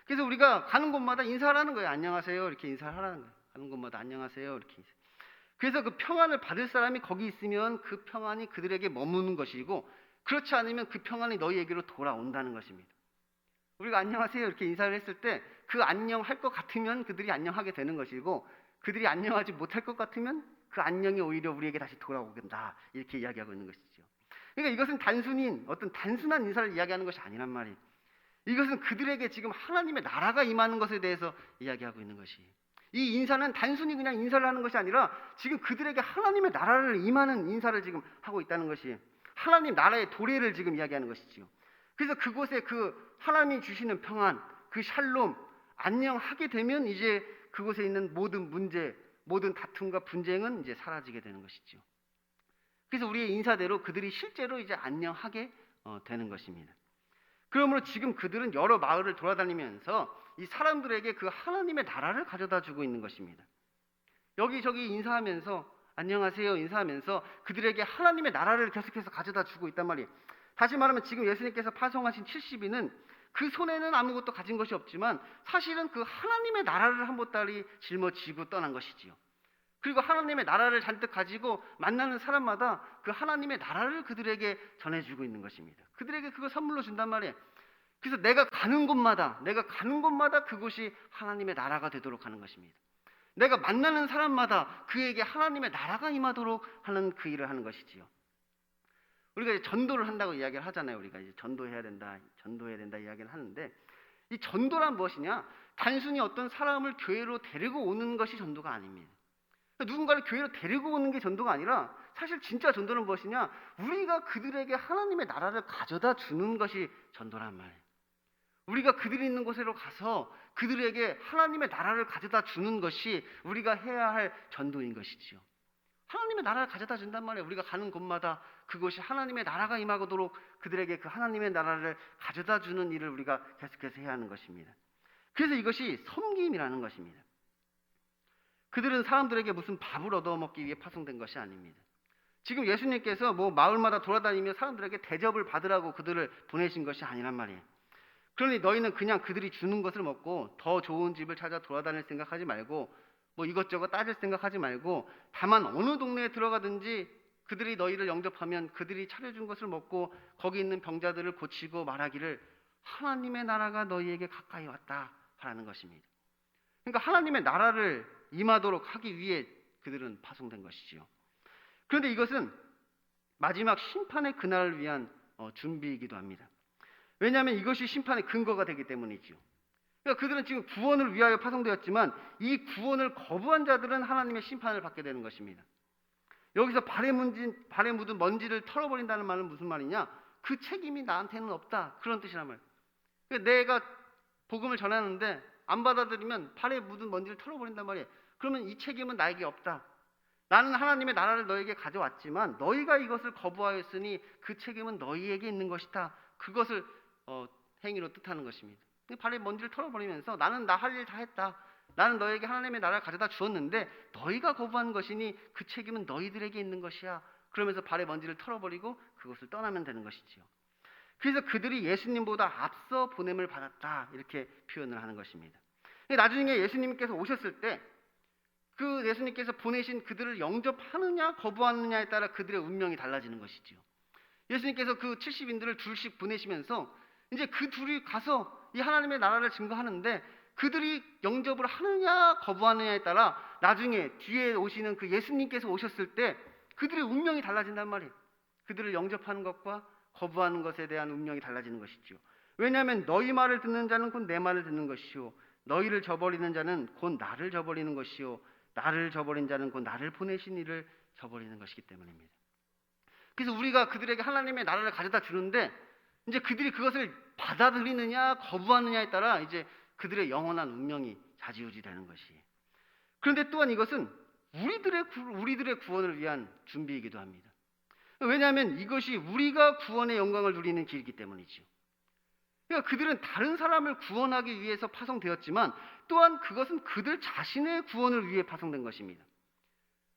그래서 우리가 가는 곳마다 인사하라는 거예요. 안녕하세요. 이렇게 인사를 하라는 거예요. 가는 곳마다 안녕하세요. 이렇게. 그래서 그 평안을 받을 사람이 거기 있으면 그 평안이 그들에게 머무는 것이고 그렇지 않으면 그 평안이 너희에게로 돌아온다는 것입니다. 우리가 안녕하세요 이렇게 인사를 했을 때 그 안녕할 것 같으면 그들이 안녕하게 되는 것이고, 그들이 안녕하지 못할 것 같으면 그 안녕이 오히려 우리에게 다시 돌아오겠다, 이렇게 이야기하고 있는 것이죠. 그러니까 이것은 어떤 단순한 인사를 이야기하는 것이 아니란 말이에요. 이것은 그들에게 지금 하나님의 나라가 임하는 것에 대해서 이야기하고 있는 것이에요. 이 인사는 단순히 그냥 인사를 하는 것이 아니라 지금 그들에게 하나님의 나라를 임하는 인사를 지금 하고 있다는 것이, 하나님 나라의 도래를 지금 이야기하는 것이지요. 그래서 그곳에 그 하나님이 주시는 평안, 그 샬롬, 안녕하게 되면 이제 그곳에 있는 모든 문제, 모든 다툼과 분쟁은 이제 사라지게 되는 것이죠. 그래서 우리의 인사대로 그들이 실제로 이제 안녕하게 되는 것입니다. 그러므로 지금 그들은 여러 마을을 돌아다니면서 이 사람들에게 그 하나님의 나라를 가져다 주고 있는 것입니다. 여기저기 인사하면서 안녕하세요 인사하면서 그들에게 하나님의 나라를 계속해서 가져다 주고 있단 말이에요. 다시 말하면 지금 예수님께서 파송하신 70인은 그 손에는 아무것도 가진 것이 없지만 사실은 그 하나님의 나라를 한 보따리 짊어지고 떠난 것이지요. 그리고 하나님의 나라를 잔뜩 가지고 만나는 사람마다 그 하나님의 나라를 그들에게 전해주고 있는 것입니다. 그들에게 그걸 선물로 준단 말이에요. 그래서 내가 가는 곳마다 그곳이 하나님의 나라가 되도록 하는 것입니다. 내가 만나는 사람마다 그에게 하나님의 나라가 임하도록 하는 그 일을 하는 것이지요. 우리가 이제 전도를 한다고 이야기를 하잖아요. 우리가 이제 전도해야 된다 이야기를 하는데, 이 전도란 무엇이냐? 단순히 어떤 사람을 교회로 데리고 오는 것이 전도가 아닙니다. 누군가를 교회로 데리고 오는 게 전도가 아니라, 사실 진짜 전도는 무엇이냐? 우리가 그들에게 하나님의 나라를 가져다 주는 것이 전도란 말이에요. 우리가 그들이 있는 곳으로 가서 그들에게 하나님의 나라를 가져다 주는 것이 우리가 해야 할 전도인 것이지요. 하나님의 나라를 가져다 준단 말이에요. 우리가 가는 곳마다 그곳이 하나님의 나라가 임하도록 그들에게 그 하나님의 나라를 가져다 주는 일을 우리가 계속해서 해야 하는 것입니다. 그래서 이것이 섬김이라는 것입니다. 그들은 사람들에게 무슨 밥을 얻어먹기 위해 파송된 것이 아닙니다. 지금 예수님께서 마을마다 돌아다니며 사람들에게 대접을 받으라고 그들을 보내신 것이 아니란 말이에요. 그러니 너희는 그냥 그들이 주는 것을 먹고 더 좋은 집을 찾아 돌아다닐 생각하지 말고 이것저것 따질 생각하지 말고, 다만 어느 동네에 들어가든지 그들이 너희를 영접하면 그들이 차려준 것을 먹고 거기 있는 병자들을 고치고 말하기를 하나님의 나라가 너희에게 가까이 왔다 하라는 것입니다. 그러니까 하나님의 나라를 임하도록 하기 위해 그들은 파송된 것이지요. 그런데 이것은 마지막 심판의 그날을 위한 준비이기도 합니다. 왜냐하면 이것이 심판의 근거가 되기 때문이지요. 그러니까 그들은 지금 구원을 위하여 파송되었지만 이 구원을 거부한 자들은 하나님의 심판을 받게 되는 것입니다. 여기서 발에 묻은 먼지를 털어버린다는 말은 무슨 말이냐? 그 책임이 나한테는 없다, 그런 뜻이란 말이에요. 그러니까 내가 복음을 전하는데 안 받아들이면 발에 묻은 먼지를 털어버린단 말이에요. 그러면 이 책임은 나에게 없다. 나는 하나님의 나라를 너에게 가져왔지만 너희가 이것을 거부하였으니 그 책임은 너희에게 있는 것이다. 그것을 행위로 뜻하는 것입니다. 발에 먼지를 털어버리면서 나는 나 할 일 다 했다. 나는 너에게 하나님의 나라를 가져다 주었는데 너희가 거부한 것이니 그 책임은 너희들에게 있는 것이야. 그러면서 발에 먼지를 털어버리고 그것을 떠나면 되는 것이지요. 그래서 그들이 예수님보다 앞서 보냄을 받았다, 이렇게 표현을 하는 것입니다. 나중에 예수님께서 오셨을 때 그 예수님께서 보내신 그들을 영접하느냐 거부하느냐에 따라 그들의 운명이 달라지는 것이지요. 예수님께서 그 70인들을 둘씩 보내시면서 이제 그 둘이 가서 이 하나님의 나라를 증거하는데, 그들이 영접을 하느냐 거부하느냐에 따라 나중에 뒤에 오시는 그 예수님께서 오셨을 때 그들의 운명이 달라진단 말이에요. 그들을 영접하는 것과 거부하는 것에 대한 운명이 달라지는 것이죠. 왜냐하면 너희 말을 듣는 자는 곧 내 말을 듣는 것이요, 너희를 저버리는 자는 곧 나를 저버리는 것이요, 나를 저버린 자는 곧 나를 보내신 이를 저버리는 것이기 때문입니다. 그래서 우리가 그들에게 하나님의 나라를 가져다 주는데 이제 그들이 그것을 받아들이느냐 거부하느냐에 따라 이제 그들의 영원한 운명이 좌지우지되는 것이에요. 그런데 또한 이것은 우리들의 구원을 위한 준비이기도 합니다. 왜냐하면 이것이 우리가 구원의 영광을 누리는 길이기 때문이죠. 그러니까 그들은 다른 사람을 구원하기 위해서 파송되었지만 또한 그것은 그들 자신의 구원을 위해 파송된 것입니다.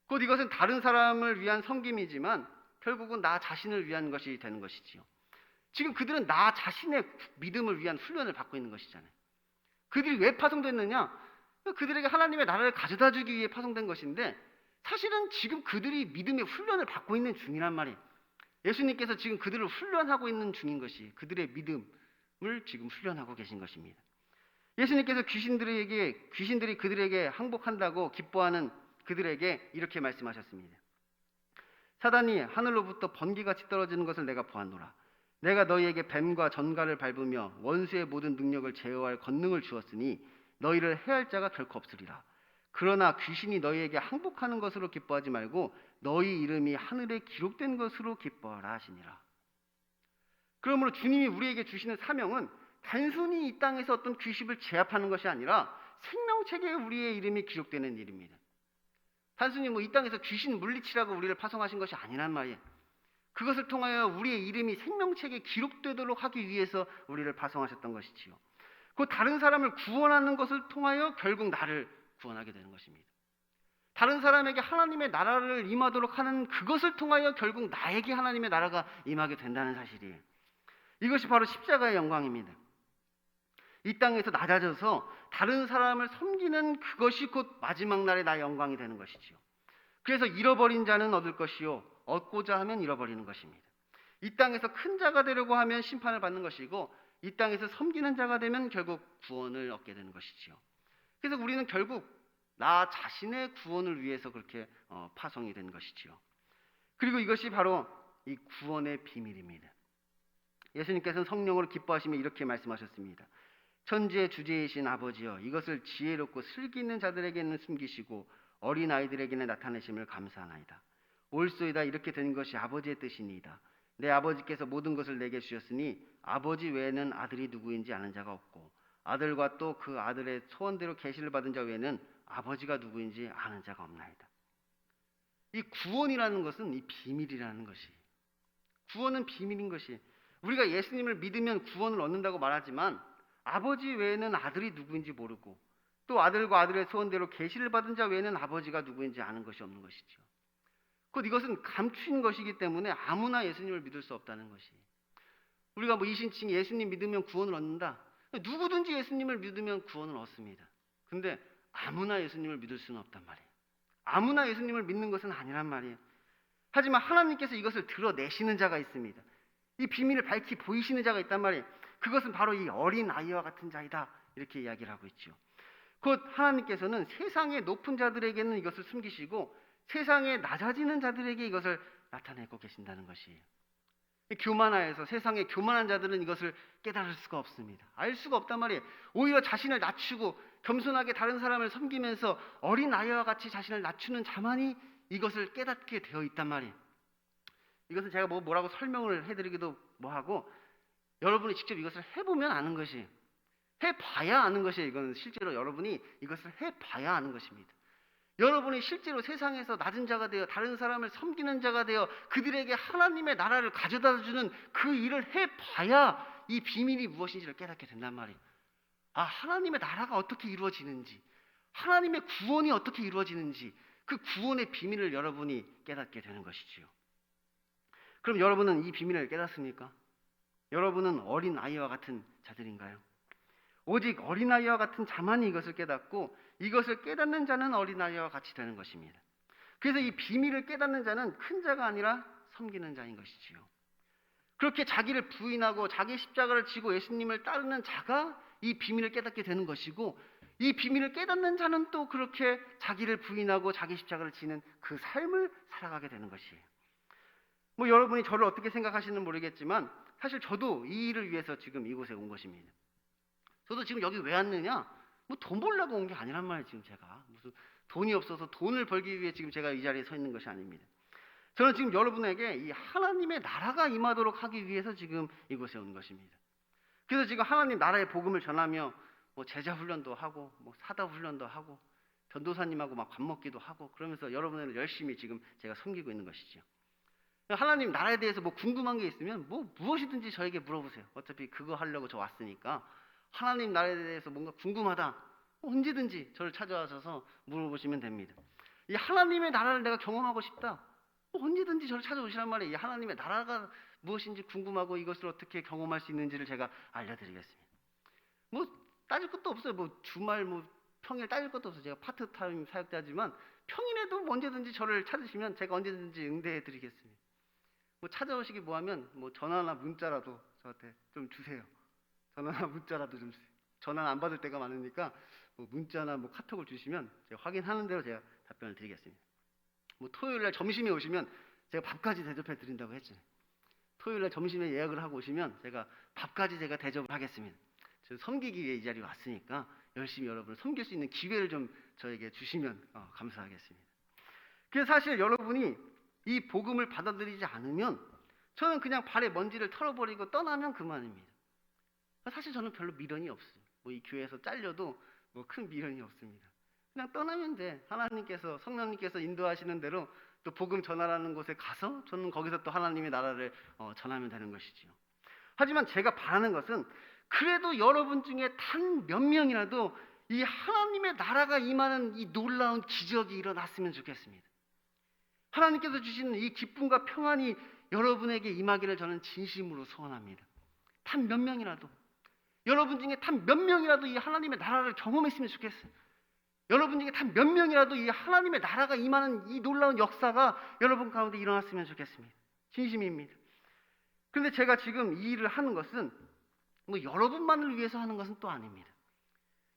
곧 이것은 다른 사람을 위한 섬김이지만 결국은 나 자신을 위한 것이 되는 것이지요. 지금 그들은 나 자신의 믿음을 위한 훈련을 받고 있는 것이잖아요. 그들이 왜 파송됐느냐? 그들에게 하나님의 나라를 가져다 주기 위해 파송된 것인데, 사실은 지금 그들이 믿음의 훈련을 받고 있는 중이란 말이에요. 예수님께서 지금 그들을 훈련하고 있는 중인 것이 그들의 믿음을 지금 훈련하고 계신 것입니다. 예수님께서 귀신들이 그들에게 항복한다고 기뻐하는 그들에게 이렇게 말씀하셨습니다. 사단이 하늘로부터 번개같이 떨어지는 것을 내가 보았노라. 내가 너희에게 뱀과 전갈을 밟으며 원수의 모든 능력을 제어할 권능을 주었으니 너희를 해할 자가 결코 없으리라. 그러나 귀신이 너희에게 항복하는 것으로 기뻐하지 말고 너희 이름이 하늘에 기록된 것으로 기뻐하라 하시니라. 그러므로 주님이 우리에게 주시는 사명은 단순히 이 땅에서 어떤 귀신을 제압하는 것이 아니라 생명책에 우리의 이름이 기록되는 일입니다. 단순히 이 땅에서 귀신 물리치라고 우리를 파송하신 것이 아니란 말이에요. 그것을 통하여 우리의 이름이 생명책에 기록되도록 하기 위해서 우리를 파송하셨던 것이지요. 그 다른 사람을 구원하는 것을 통하여 결국 나를 구원하게 되는 것입니다. 다른 사람에게 하나님의 나라를 임하도록 하는 그것을 통하여 결국 나에게 하나님의 나라가 임하게 된다는 사실이에요. 이것이 바로 십자가의 영광입니다. 이 땅에서 낮아져서 다른 사람을 섬기는 그것이 곧 마지막 날에 나의 영광이 되는 것이지요. 그래서 잃어버린 자는 얻을 것이요 얻고자 하면 잃어버리는 것입니다. 이 땅에서 큰 자가 되려고 하면 심판을 받는 것이고 이 땅에서 섬기는 자가 되면 결국 구원을 얻게 되는 것이지요. 그래서 우리는 결국 나 자신의 구원을 위해서 그렇게 파송이 된 것이지요. 그리고 이것이 바로 이 구원의 비밀입니다. 예수님께서는 성령으로 기뻐하시며 이렇게 말씀하셨습니다. 천지의 주제이신 아버지여, 이것을 지혜롭고 슬기 있는 자들에게는 숨기시고 어린 아이들에게는 나타내심을 감사하나이다. 옳소이다. 이렇게 된 것이 아버지의 뜻이니이다. 내 아버지께서 모든 것을 내게 주셨으니 아버지 외에는 아들이 누구인지 아는 자가 없고 아들과 또 그 아들의 소원대로 계시를 받은 자 외에는 아버지가 누구인지 아는 자가 없나이다. 이 구원이라는 것은 이 비밀이라는 것이, 구원은 비밀인 것이, 우리가 예수님을 믿으면 구원을 얻는다고 말하지만 아버지 외에는 아들이 누구인지 모르고 또 아들과 아들의 소원대로 계시를 받은 자 외에는 아버지가 누구인지 아는 것이 없는 것이죠. 곧 이것은 감추인 것이기 때문에 아무나 예수님을 믿을 수 없다는 것이, 우리가 이신칭 예수님 믿으면 구원을 얻는다, 누구든지 예수님을 믿으면 구원을 얻습니다. 근데 아무나 예수님을 믿을 수는 없단 말이에요. 아무나 예수님을 믿는 것은 아니란 말이에요. 하지만 하나님께서 이것을 드러내시는 자가 있습니다. 이 비밀을 밝히 보이시는 자가 있단 말이에요. 그것은 바로 이 어린 아이와 같은 자이다, 이렇게 이야기를 하고 있죠. 곧 하나님께서는 세상의 높은 자들에게는 이것을 숨기시고 세상에 낮아지는 자들에게 이것을 나타내고 계신다는 것이에요. 교만하여서 세상에 교만한 자들은 이것을 깨달을 수가 없습니다. 알 수가 없단 말이에요. 오히려 자신을 낮추고 겸손하게 다른 사람을 섬기면서 어린 아이와 같이 자신을 낮추는 자만이 이것을 깨닫게 되어 있단 말이에요. 이것은 제가 뭐라고 설명을 해드리기도 뭐하고, 여러분이 직접 이것을 해보면 아는 것이에요. 해봐야 아는 것이에요. 이건 실제로 여러분이 이것을 해봐야 아는 것입니다. 여러분이 실제로 세상에서 낮은 자가 되어 다른 사람을 섬기는 자가 되어 그들에게 하나님의 나라를 가져다주는 그 일을 해봐야 이 비밀이 무엇인지를 깨닫게 된단 말이에요. 아, 하나님의 나라가 어떻게 이루어지는지, 하나님의 구원이 어떻게 이루어지는지, 그 구원의 비밀을 여러분이 깨닫게 되는 것이지요. 그럼 여러분은 이 비밀을 깨닫습니까? 여러분은 어린 아이와 같은 자들인가요? 오직 어린아이와 같은 자만이 이것을 깨닫고 이것을 깨닫는 자는 어린아이와 같이 되는 것입니다. 그래서 이 비밀을 깨닫는 자는 큰 자가 아니라 섬기는 자인 것이지요. 그렇게 자기를 부인하고 자기 십자가를 지고 예수님을 따르는 자가 이 비밀을 깨닫게 되는 것이고, 이 비밀을 깨닫는 자는 또 그렇게 자기를 부인하고 자기 십자가를 지는 그 삶을 살아가게 되는 것이에요. 여러분이 저를 어떻게 생각하시는지 모르겠지만 사실 저도 이 일을 위해서 지금 이곳에 온 것입니다. 저도 지금 여기 왜 왔느냐? 돈 벌려고 온 게 아니란 말이에요. 지금 제가 무슨 돈이 없어서 돈을 벌기 위해 지금 제가 이 자리에 서 있는 것이 아닙니다. 저는 지금 여러분에게 이 하나님의 나라가 임하도록 하기 위해서 지금 이곳에 온 것입니다. 그래서 지금 하나님 나라의 복음을 전하며 제자 훈련도 하고 사다 훈련도 하고 전도사님하고 밥 먹기도 하고 그러면서 여러분을 열심히 지금 제가 섬기고 있는 것이죠. 하나님 나라에 대해서 궁금한 게 있으면 무엇이든지 저에게 물어보세요. 어차피 그거 하려고 저 왔으니까. 하나님 나라에 대해서 뭔가 궁금하다, 언제든지 저를 찾아와서 물어보시면 됩니다. 이 하나님의 나라를 내가 경험하고 싶다, 언제든지 저를 찾아오시란 말이에요. 이 하나님의 나라가 무엇인지 궁금하고 이것을 어떻게 경험할 수 있는지를 제가 알려드리겠습니다. 따질 것도 없어요. 주말 평일 따질 것도 없어요. 제가 파트타임 사역자지만 평일에도 언제든지 저를 찾으시면 제가 언제든지 응대해 드리겠습니다. 찾아오시기 뭐하면 전화나 문자라도 저한테 좀 주세요. 전화나 문자라도 좀 주세요. 전화 안 받을 때가 많으니까 뭐 문자나 뭐 카톡을 주시면 제가 확인하는 대로 제가 답변을 드리겠습니다. 뭐 토요일 날 점심에 오시면 제가 밥까지 대접해 드린다고 했죠. 토요일 날 점심에 예약을 하고 오시면 제가 밥까지 제가 대접을 하겠습니다. 저 섬기기 위해 이 자리에 왔으니까 열심히 여러분을 섬길 수 있는 기회를 좀 저에게 주시면 감사하겠습니다. 그래서 사실 여러분이 이 복음을 받아들이지 않으면 저는 그냥 발에 먼지를 털어버리고 떠나면 그만입니다. 사실 저는 별로 미련이 없어요. 뭐 이 교회에서 잘려도 뭐 큰 미련이 없습니다. 그냥 떠나면 돼. 하나님께서 성령님께서 인도하시는 대로 또 복음 전하라는 곳에 가서 저는 거기서 또 하나님의 나라를 전하면 되는 것이지요. 하지만 제가 바라는 것은 그래도 여러분 중에 단 몇 명이라도 이 하나님의 나라가 임하는 이 놀라운 기적이 일어났으면 좋겠습니다. 하나님께서 주시는 이 기쁨과 평안이 여러분에게 임하기를 저는 진심으로 소원합니다. 단 몇 명이라도, 여러분 중에 단 몇 명이라도 이 하나님의 나라를 경험했으면 좋겠어요. 여러분 중에 단 몇 명이라도 이 하나님의 나라가 임하는 이 놀라운 역사가 여러분 가운데 일어났으면 좋겠습니다. 진심입니다. 그런데 제가 지금 이 일을 하는 것은 뭐 여러분만을 위해서 하는 것은 또 아닙니다.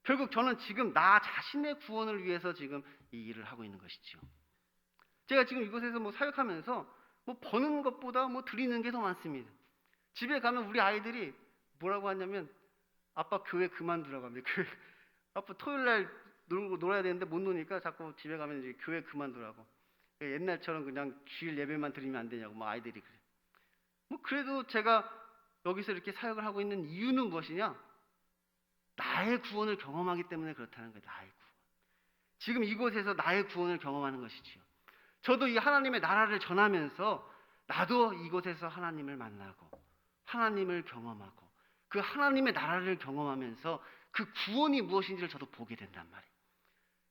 결국 저는 지금 나 자신의 구원을 위해서 지금 이 일을 하고 있는 것이죠. 제가 지금 이곳에서 뭐 사역하면서 뭐 버는 것보다 뭐 드리는 게 더 많습니다. 집에 가면 우리 아이들이 뭐라고 하냐면 아빠 교회 그만두라고 합니다. 아빠 토요일 날 놀아야 되는데 못 노니까 자꾸 집에 가면 이제 교회 그만두라고. 옛날처럼 그냥 주일 예배만 드리면 안 되냐고 뭐 아이들이 그래. 뭐 그래도 제가 여기서 이렇게 사역을 하고 있는 이유는 무엇이냐? 나의 구원을 경험하기 때문에 그렇다는 거예요. 나의 구원. 지금 이곳에서 나의 구원을 경험하는 것이지요. 저도 이 하나님의 나라를 전하면서 나도 이곳에서 하나님을 만나고 하나님을 경험하고 그 하나님의 나라를 경험하면서 그 구원이 무엇인지를 저도 보게 된단 말이에요.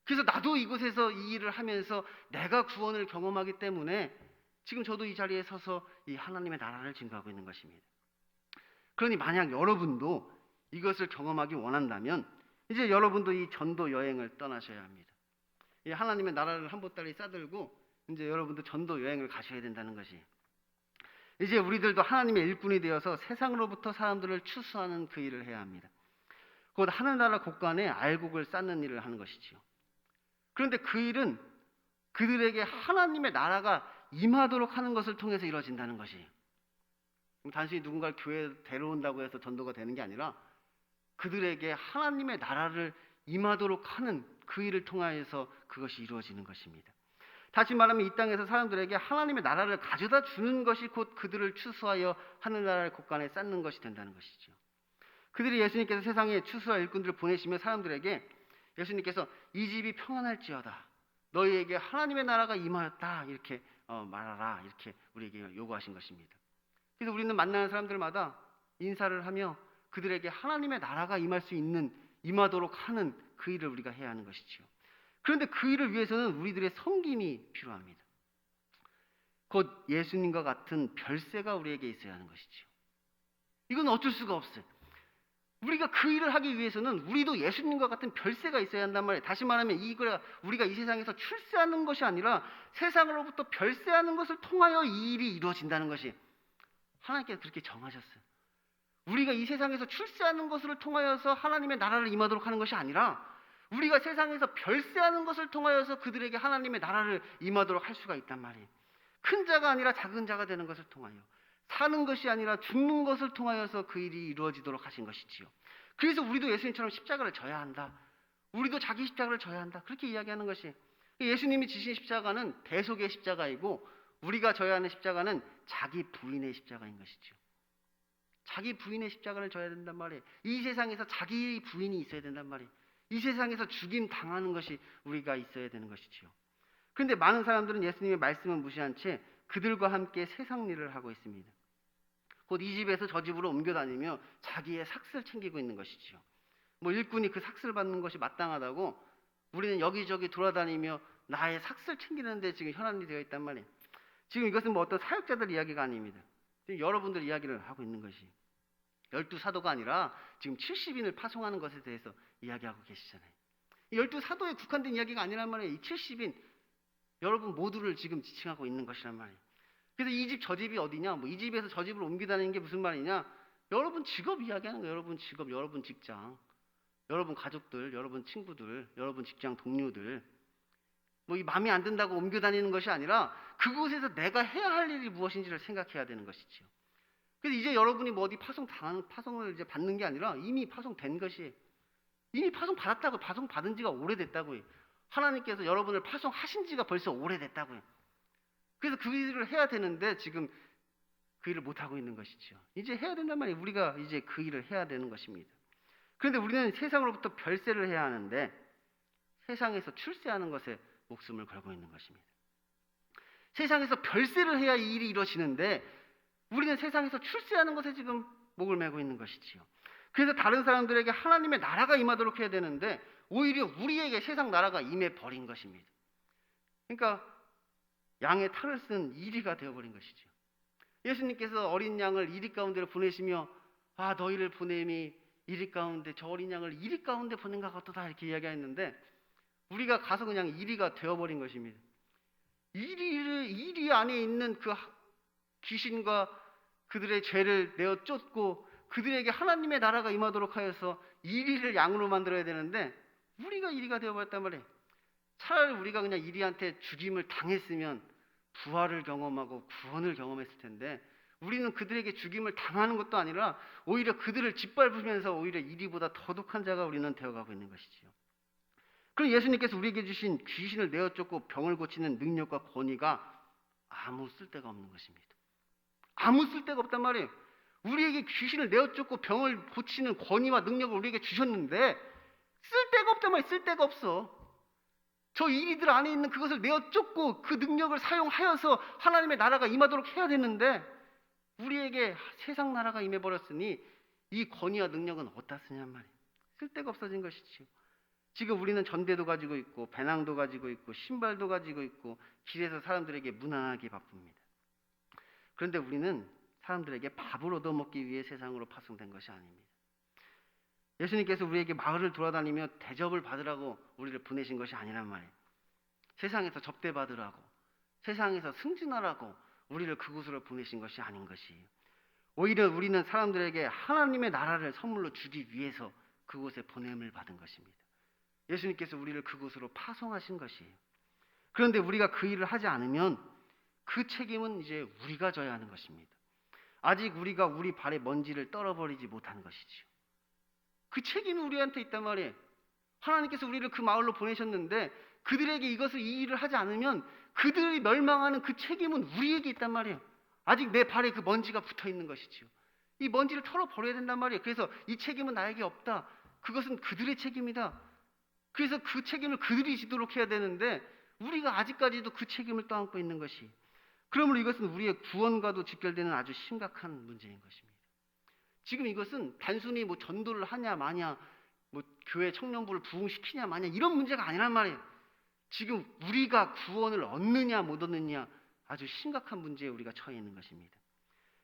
그래서 나도 이곳에서 이 일을 하면서 내가 구원을 경험하기 때문에 지금 저도 이 자리에 서서 이 하나님의 나라를 증거하고 있는 것입니다. 그러니 만약 여러분도 이것을 경험하기 원한다면 이제 여러분도 이 전도 여행을 떠나셔야 합니다. 이 하나님의 나라를 한 보따리 싸들고 이제 여러분도 전도 여행을 가셔야 된다는 것이, 이제 우리들도 하나님의 일꾼이 되어서 세상으로부터 사람들을 추수하는 그 일을 해야 합니다. 곧 하늘나라 곳간에 알곡을 쌓는 일을 하는 것이지요. 그런데 그 일은 그들에게 하나님의 나라가 임하도록 하는 것을 통해서 이루어진다는 것이에요. 단순히 누군가를 교회에 데려온다고 해서 전도가 되는 게 아니라 그들에게 하나님의 나라를 임하도록 하는 그 일을 통하여서 그것이 이루어지는 것입니다. 다시 말하면 이 땅에서 사람들에게 하나님의 나라를 가져다 주는 것이 곧 그들을 추수하여 하늘나라의 곳간에 쌓는 것이 된다는 것이죠. 그들이 예수님께서 세상에 추수할 일꾼들을 보내시며 사람들에게 예수님께서 이 집이 평안할지어다, 너희에게 하나님의 나라가 임하였다, 이렇게 말하라, 이렇게 우리에게 요구하신 것입니다. 그래서 우리는 만나는 사람들마다 인사를 하며 그들에게 하나님의 나라가 임할 수 있는, 임하도록 하는 그 일을 우리가 해야 하는 것이지요. 그런데 그 일을 위해서는 우리들의 섬김이 필요합니다. 곧 예수님과 같은 별세가 우리에게 있어야 하는 것이지요. 이건 어쩔 수가 없어요. 우리가 그 일을 하기 위해서는 우리도 예수님과 같은 별세가 있어야 한단 말이에요. 다시 말하면 우리가 이 세상에서 출세하는 것이 아니라 세상으로부터 별세하는 것을 통하여 이 일이 이루어진다는 것이 하나님께서 그렇게 정하셨어요. 우리가 이 세상에서 출세하는 것을 통하여서 하나님의 나라를 임하도록 하는 것이 아니라 우리가 세상에서 별세하는 것을 통하여서 그들에게 하나님의 나라를 임하도록 할 수가 있단 말이에요. 큰 자가 아니라 작은 자가 되는 것을 통하여, 사는 것이 아니라 죽는 것을 통하여서 그 일이 이루어지도록 하신 것이지요. 그래서 우리도 예수님처럼 십자가를 져야 한다, 우리도 자기 십자가를 져야 한다, 그렇게 이야기하는 것이, 예수님이 지신 십자가는 대속의 십자가이고 우리가 져야 하는 십자가는 자기 부인의 십자가인 것이죠. 자기 부인의 십자가를 져야 된단 말이에요. 이 세상에서 자기 부인이 있어야 된단 말이에요. 이 세상에서 죽임 당하는 것이 우리가 있어야 되는 것이지요. 그런데 많은 사람들은 예수님의 말씀을 무시한 채 그들과 함께 세상 일을 하고 있습니다. 곧 이 집에서 저 집으로 옮겨 다니며 자기의 삭슬 챙기고 있는 것이지요. 뭐 일꾼이 그 삭슬 받는 것이 마땅하다고 우리는 여기저기 돌아다니며 나의 삭슬 챙기는데 지금 현안이 되어 있단 말이에요. 지금 이것은 뭐 어떤 사역자들 이야기가 아닙니다. 지금 여러분들 이야기를 하고 있는 것이, 12사도가 아니라 지금 70인을 파송하는 것에 대해서 이야기하고 계시잖아요. 이 12사도에 국한된 이야기가 아니란 말이에요. 이 70인 여러분 모두를 지금 지칭하고 있는 것이란 말이에요. 그래서 이 집 저 집이 어디냐, 뭐 이 집에서 저 집으로 옮기다니는 게 무슨 말이냐, 여러분 직업 이야기하는 거예요. 여러분 직업, 여러분 직장, 여러분 가족들, 여러분 친구들, 여러분 직장 동료들 뭐 이 마음에 안 든다고 옮겨 다니는 것이 아니라 그곳에서 내가 해야 할 일이 무엇인지를 생각해야 되는 것이지요. 그래서 이제 여러분이 뭐 어디 파송을 이제 받는 게 아니라 이미 파송된 것이, 이미 파송받았다고, 파송받은 지가 오래됐다고요. 하나님께서 여러분을 파송하신 지가 벌써 오래됐다고요. 그래서 그 일을 해야 되는데 지금 그 일을 못하고 있는 것이죠. 이제 해야 된단 말이에요. 우리가 이제 그 일을 해야 되는 것입니다. 그런데 우리는 세상으로부터 별세를 해야 하는데 세상에서 출세하는 것에 목숨을 걸고 있는 것입니다. 세상에서 별세를 해야 이 일이 이루어지는데 우리는 세상에서 출세하는 것에 지금 목을 메고 있는 것이지요. 그래서 다른 사람들에게 하나님의 나라가 임하도록 해야 되는데 오히려 우리에게 세상 나라가 임해 버린 것입니다. 그러니까 양의 탈을 쓴 이리가 되어버린 것이죠. 예수님께서 어린 양을 이리 가운데로 보내시며 아 너희를 보냄이 이리 가운데, 저 어린 양을 이리 가운데 보낸 것 같다 이렇게 이야기했는데 우리가 가서 그냥 이리가 되어버린 것입니다. 이리 안에 있는 그 귀신과 그들의 죄를 내어 쫓고 그들에게 하나님의 나라가 임하도록 하여서 이리를 양으로 만들어야 되는데 우리가 이리가 되어버렸단 말이에요. 차라리 우리가 그냥 이리한테 죽임을 당했으면 부활을 경험하고 구원을 경험했을 텐데 우리는 그들에게 죽임을 당하는 것도 아니라 오히려 그들을 짓밟으면서 오히려 이리보다 더 독한 자가 우리는 되어가고 있는 것이지요. 그럼 예수님께서 우리에게 주신 귀신을 내어 쫓고 병을 고치는 능력과 권위가 아무 쓸데가 없는 것입니다. 아무 쓸데가 없단 말이에요. 우리에게 귀신을 내어 쫓고 병을 고치는 권위와 능력을 우리에게 주셨는데 쓸데가 없단 말이에요. 쓸데가 없어. 저 이리들 안에 있는 그것을 내어 쫓고 그 능력을 사용하여서 하나님의 나라가 임하도록 해야 되는데 우리에게 세상 나라가 임해버렸으니 이 권위와 능력은 어디다 쓰냔 말이에요. 쓸데가 없어진 것이지요. 지금 우리는 전대도 가지고 있고 배낭도 가지고 있고 신발도 가지고 있고 길에서 사람들에게 무난하게 바쁩니다. 그런데 우리는 사람들에게 밥을 얻어먹기 위해 세상으로 파송된 것이 아닙니다. 예수님께서 우리에게 마을을 돌아다니며 대접을 받으라고 우리를 보내신 것이 아니란 말이에요. 세상에서 접대받으라고, 세상에서 승진하라고 우리를 그곳으로 보내신 것이 아닌 것이에요. 오히려 우리는 사람들에게 하나님의 나라를 선물로 주기 위해서 그곳에 보냄을 받은 것입니다. 예수님께서 우리를 그곳으로 파송하신 것이에요. 그런데 우리가 그 일을 하지 않으면 그 책임은 이제 우리가 져야 하는 것입니다. 아직 우리가 우리 발에 먼지를 떨어버리지 못한 것이지요. 그 책임이 우리한테 있단 말이에요. 하나님께서 우리를 그 마을로 보내셨는데 그들에게 이 일을 하지 않으면 그들이 멸망하는 그 책임은 우리에게 있단 말이에요. 아직 내 발에 그 먼지가 붙어 있는 것이지요. 이 먼지를 털어버려야 된단 말이에요. 그래서 이 책임은 나에게 없다. 그것은 그들의 책임이다. 그래서 그 책임을 그들이 지도록 해야 되는데 우리가 아직까지도 그 책임을 떠안고 있는 것이, 그러므로 이것은 우리의 구원과도 직결되는 아주 심각한 문제인 것입니다. 지금 이것은 단순히 뭐 전도를 하냐 마냐, 뭐 교회 청년부를 부흥시키냐 마냐 이런 문제가 아니란 말이에요. 지금 우리가 구원을 얻느냐 못 얻느냐 아주 심각한 문제에 우리가 처해 있는 것입니다.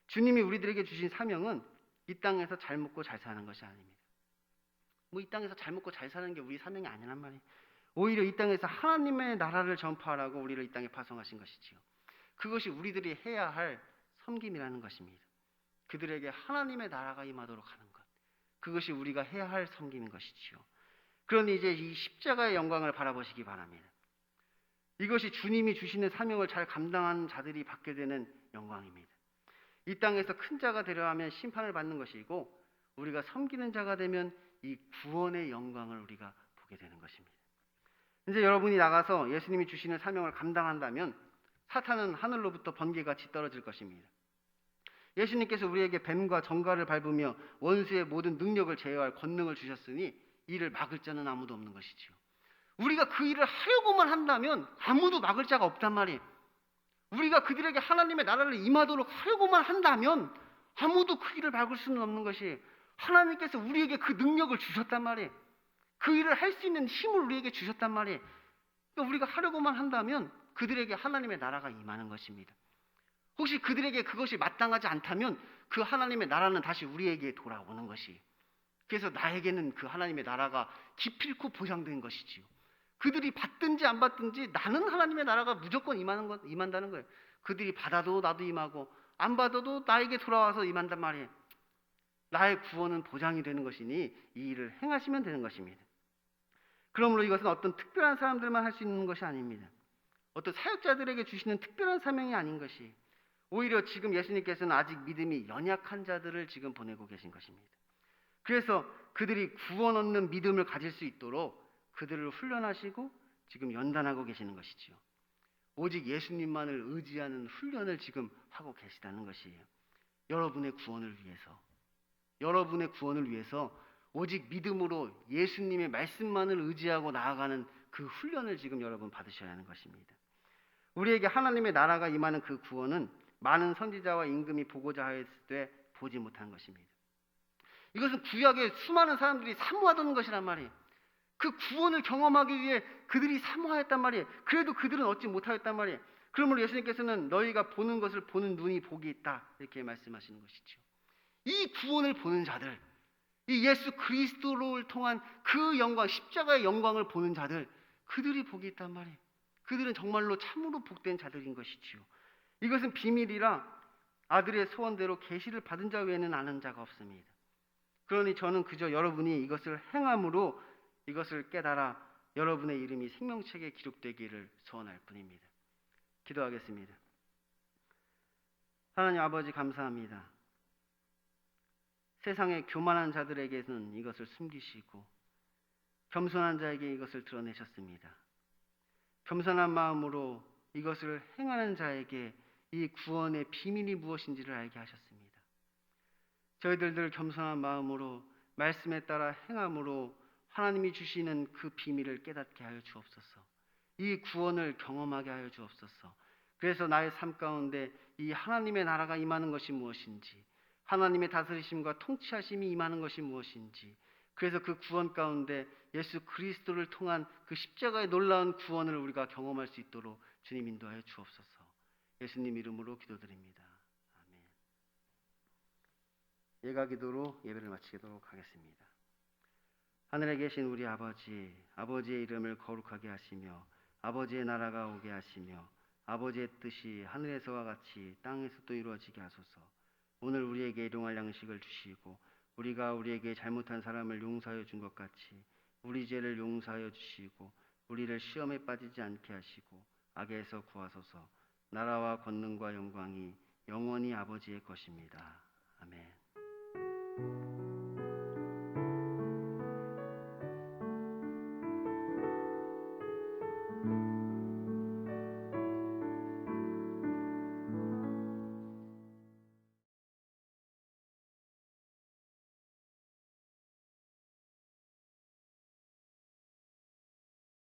주님이 우리들에게 주신 사명은 이 땅에서 잘 먹고 잘 사는 것이 아닙니다. 뭐 이 땅에서 잘 먹고 잘 사는 게 우리 사명이 아니란 말이에요. 오히려 이 땅에서 하나님의 나라를 전파하라고 우리를 이 땅에 파송하신 것이지요. 그것이 우리들이 해야 할 섬김이라는 것입니다. 그들에게 하나님의 나라가 임하도록 하는 것, 그것이 우리가 해야 할 섬김인 것이지요. 그러니 이제 이 십자가의 영광을 바라보시기 바랍니다. 이것이 주님이 주시는 사명을 잘 감당하는 자들이 받게 되는 영광입니다. 이 땅에서 큰 자가 되려 하면 심판을 받는 것이고 우리가 섬기는 자가 되면 이 구원의 영광을 우리가 보게 되는 것입니다. 이제 여러분이 나가서 예수님이 주시는 사명을 감당한다면 사탄은 하늘로부터 번개같이 떨어질 것입니다. 예수님께서 우리에게 뱀과 정갈을 밟으며 원수의 모든 능력을 제어할 권능을 주셨으니 이를 막을 자는 아무도 없는 것이지요. 우리가 그 일을 하려고만 한다면 아무도 막을 자가 없단 말이에요. 우리가 그들에게 하나님의 나라를 임하도록 하려고만 한다면 아무도 그 일을 막을 수는 없는 것이, 하나님께서 우리에게 그 능력을 주셨단 말이에요. 그 일을 할 수 있는 힘을 우리에게 주셨단 말이에요. 그러니까 우리가 하려고만 한다면 그들에게 하나님의 나라가 임하는 것입니다. 혹시 그들에게 그것이 마땅하지 않다면 그 하나님의 나라는 다시 우리에게 돌아오는 것이, 그래서 나에게는 그 하나님의 나라가 기필코 보장된 것이지요. 그들이 받든지 안 받든지 나는 하나님의 나라가 무조건 임한다는 거예요. 그들이 받아도 나도 임하고 안 받아도 나에게 돌아와서 임한단 말이에요. 나의 구원은 보장이 되는 것이니 이 일을 행하시면 되는 것입니다. 그러므로 이것은 어떤 특별한 사람들만 할 수 있는 것이 아닙니다. 어떤 사역자들에게 주시는 특별한 사명이 아닌 것이, 오히려 지금 예수님께서는 아직 믿음이 연약한 자들을 지금 보내고 계신 것입니다. 그래서 그들이 구원 얻는 믿음을 가질 수 있도록 그들을 훈련하시고 지금 연단하고 계시는 것이지요. 오직 예수님만을 의지하는 훈련을 지금 하고 계시다는 것이에요. 여러분의 구원을 위해서 오직 믿음으로 예수님의 말씀만을 의지하고 나아가는 그 훈련을 지금 여러분 받으셔야 하는 것입니다. 우리에게 하나님의 나라가 임하는 그 구원은 많은 선지자와 임금이 보고자 하였을 때 보지 못한 것입니다. 이것은 구약의 수많은 사람들이 사모하던 것이란 말이에요. 그 구원을 경험하기 위해 그들이 사모하였단 말이에요. 그래도 그들은 얻지 못하였단 말이에요. 그러므로 예수님께서는 너희가 보는 것을 보는 눈이 복이 있다, 이렇게 말씀하시는 것이죠. 이 구원을 보는 자들, 이 예수 그리스도를 통한 그 영광, 십자가의 영광을 보는 자들, 그들이 복이 있단 말이에요. 그들은 정말로 참으로 복된 자들인 것이지요. 이것은 비밀이라 아들의 소원대로 계시를 받은 자 외에는 아는 자가 없습니다. 그러니 저는 그저 여러분이 이것을 행함으로 이것을 깨달아 여러분의 이름이 생명책에 기록되기를 소원할 뿐입니다. 기도하겠습니다. 하나님 아버지, 감사합니다. 세상의 교만한 자들에게는 이것을 숨기시고 겸손한 자에게 이것을 드러내셨습니다. 겸손한 마음으로 이것을 행하는 자에게 이 구원의 비밀이 무엇인지를 알게 하셨습니다. 저희들 늘 겸손한 마음으로 말씀에 따라 행함으로 하나님이 주시는 그 비밀을 깨닫게 하여 주옵소서. 이 구원을 경험하게 하여 주옵소서. 그래서 나의 삶 가운데 이 하나님의 나라가 임하는 것이 무엇인지, 하나님의 다스리심과 통치하심이 임하는 것이 무엇인지, 그래서 그 구원 가운데 예수 그리스도를 통한 그 십자가의 놀라운 구원을 우리가 경험할 수 있도록 주님 인도하여 주옵소서. 예수님 이름으로 기도드립니다. 아멘. 예가 기도로 예배를 마치도록 하겠습니다. 하늘에 계신 우리 아버지, 아버지의 이름을 거룩하게 하시며 아버지의 나라가 오게 하시며 아버지의 뜻이 하늘에서와 같이 땅에서도 이루어지게 하소서. 오늘 우리에게 일용할 양식을 주시고 우리가 우리에게 잘못한 사람을 용서하여 준 것 같이 우리 죄를 용서하여 주시고 우리를 시험에 빠지지 않게 하시고 악에서 구하소서. 나라와 권능과 영광이 영원히 아버지의 것입니다. 아멘.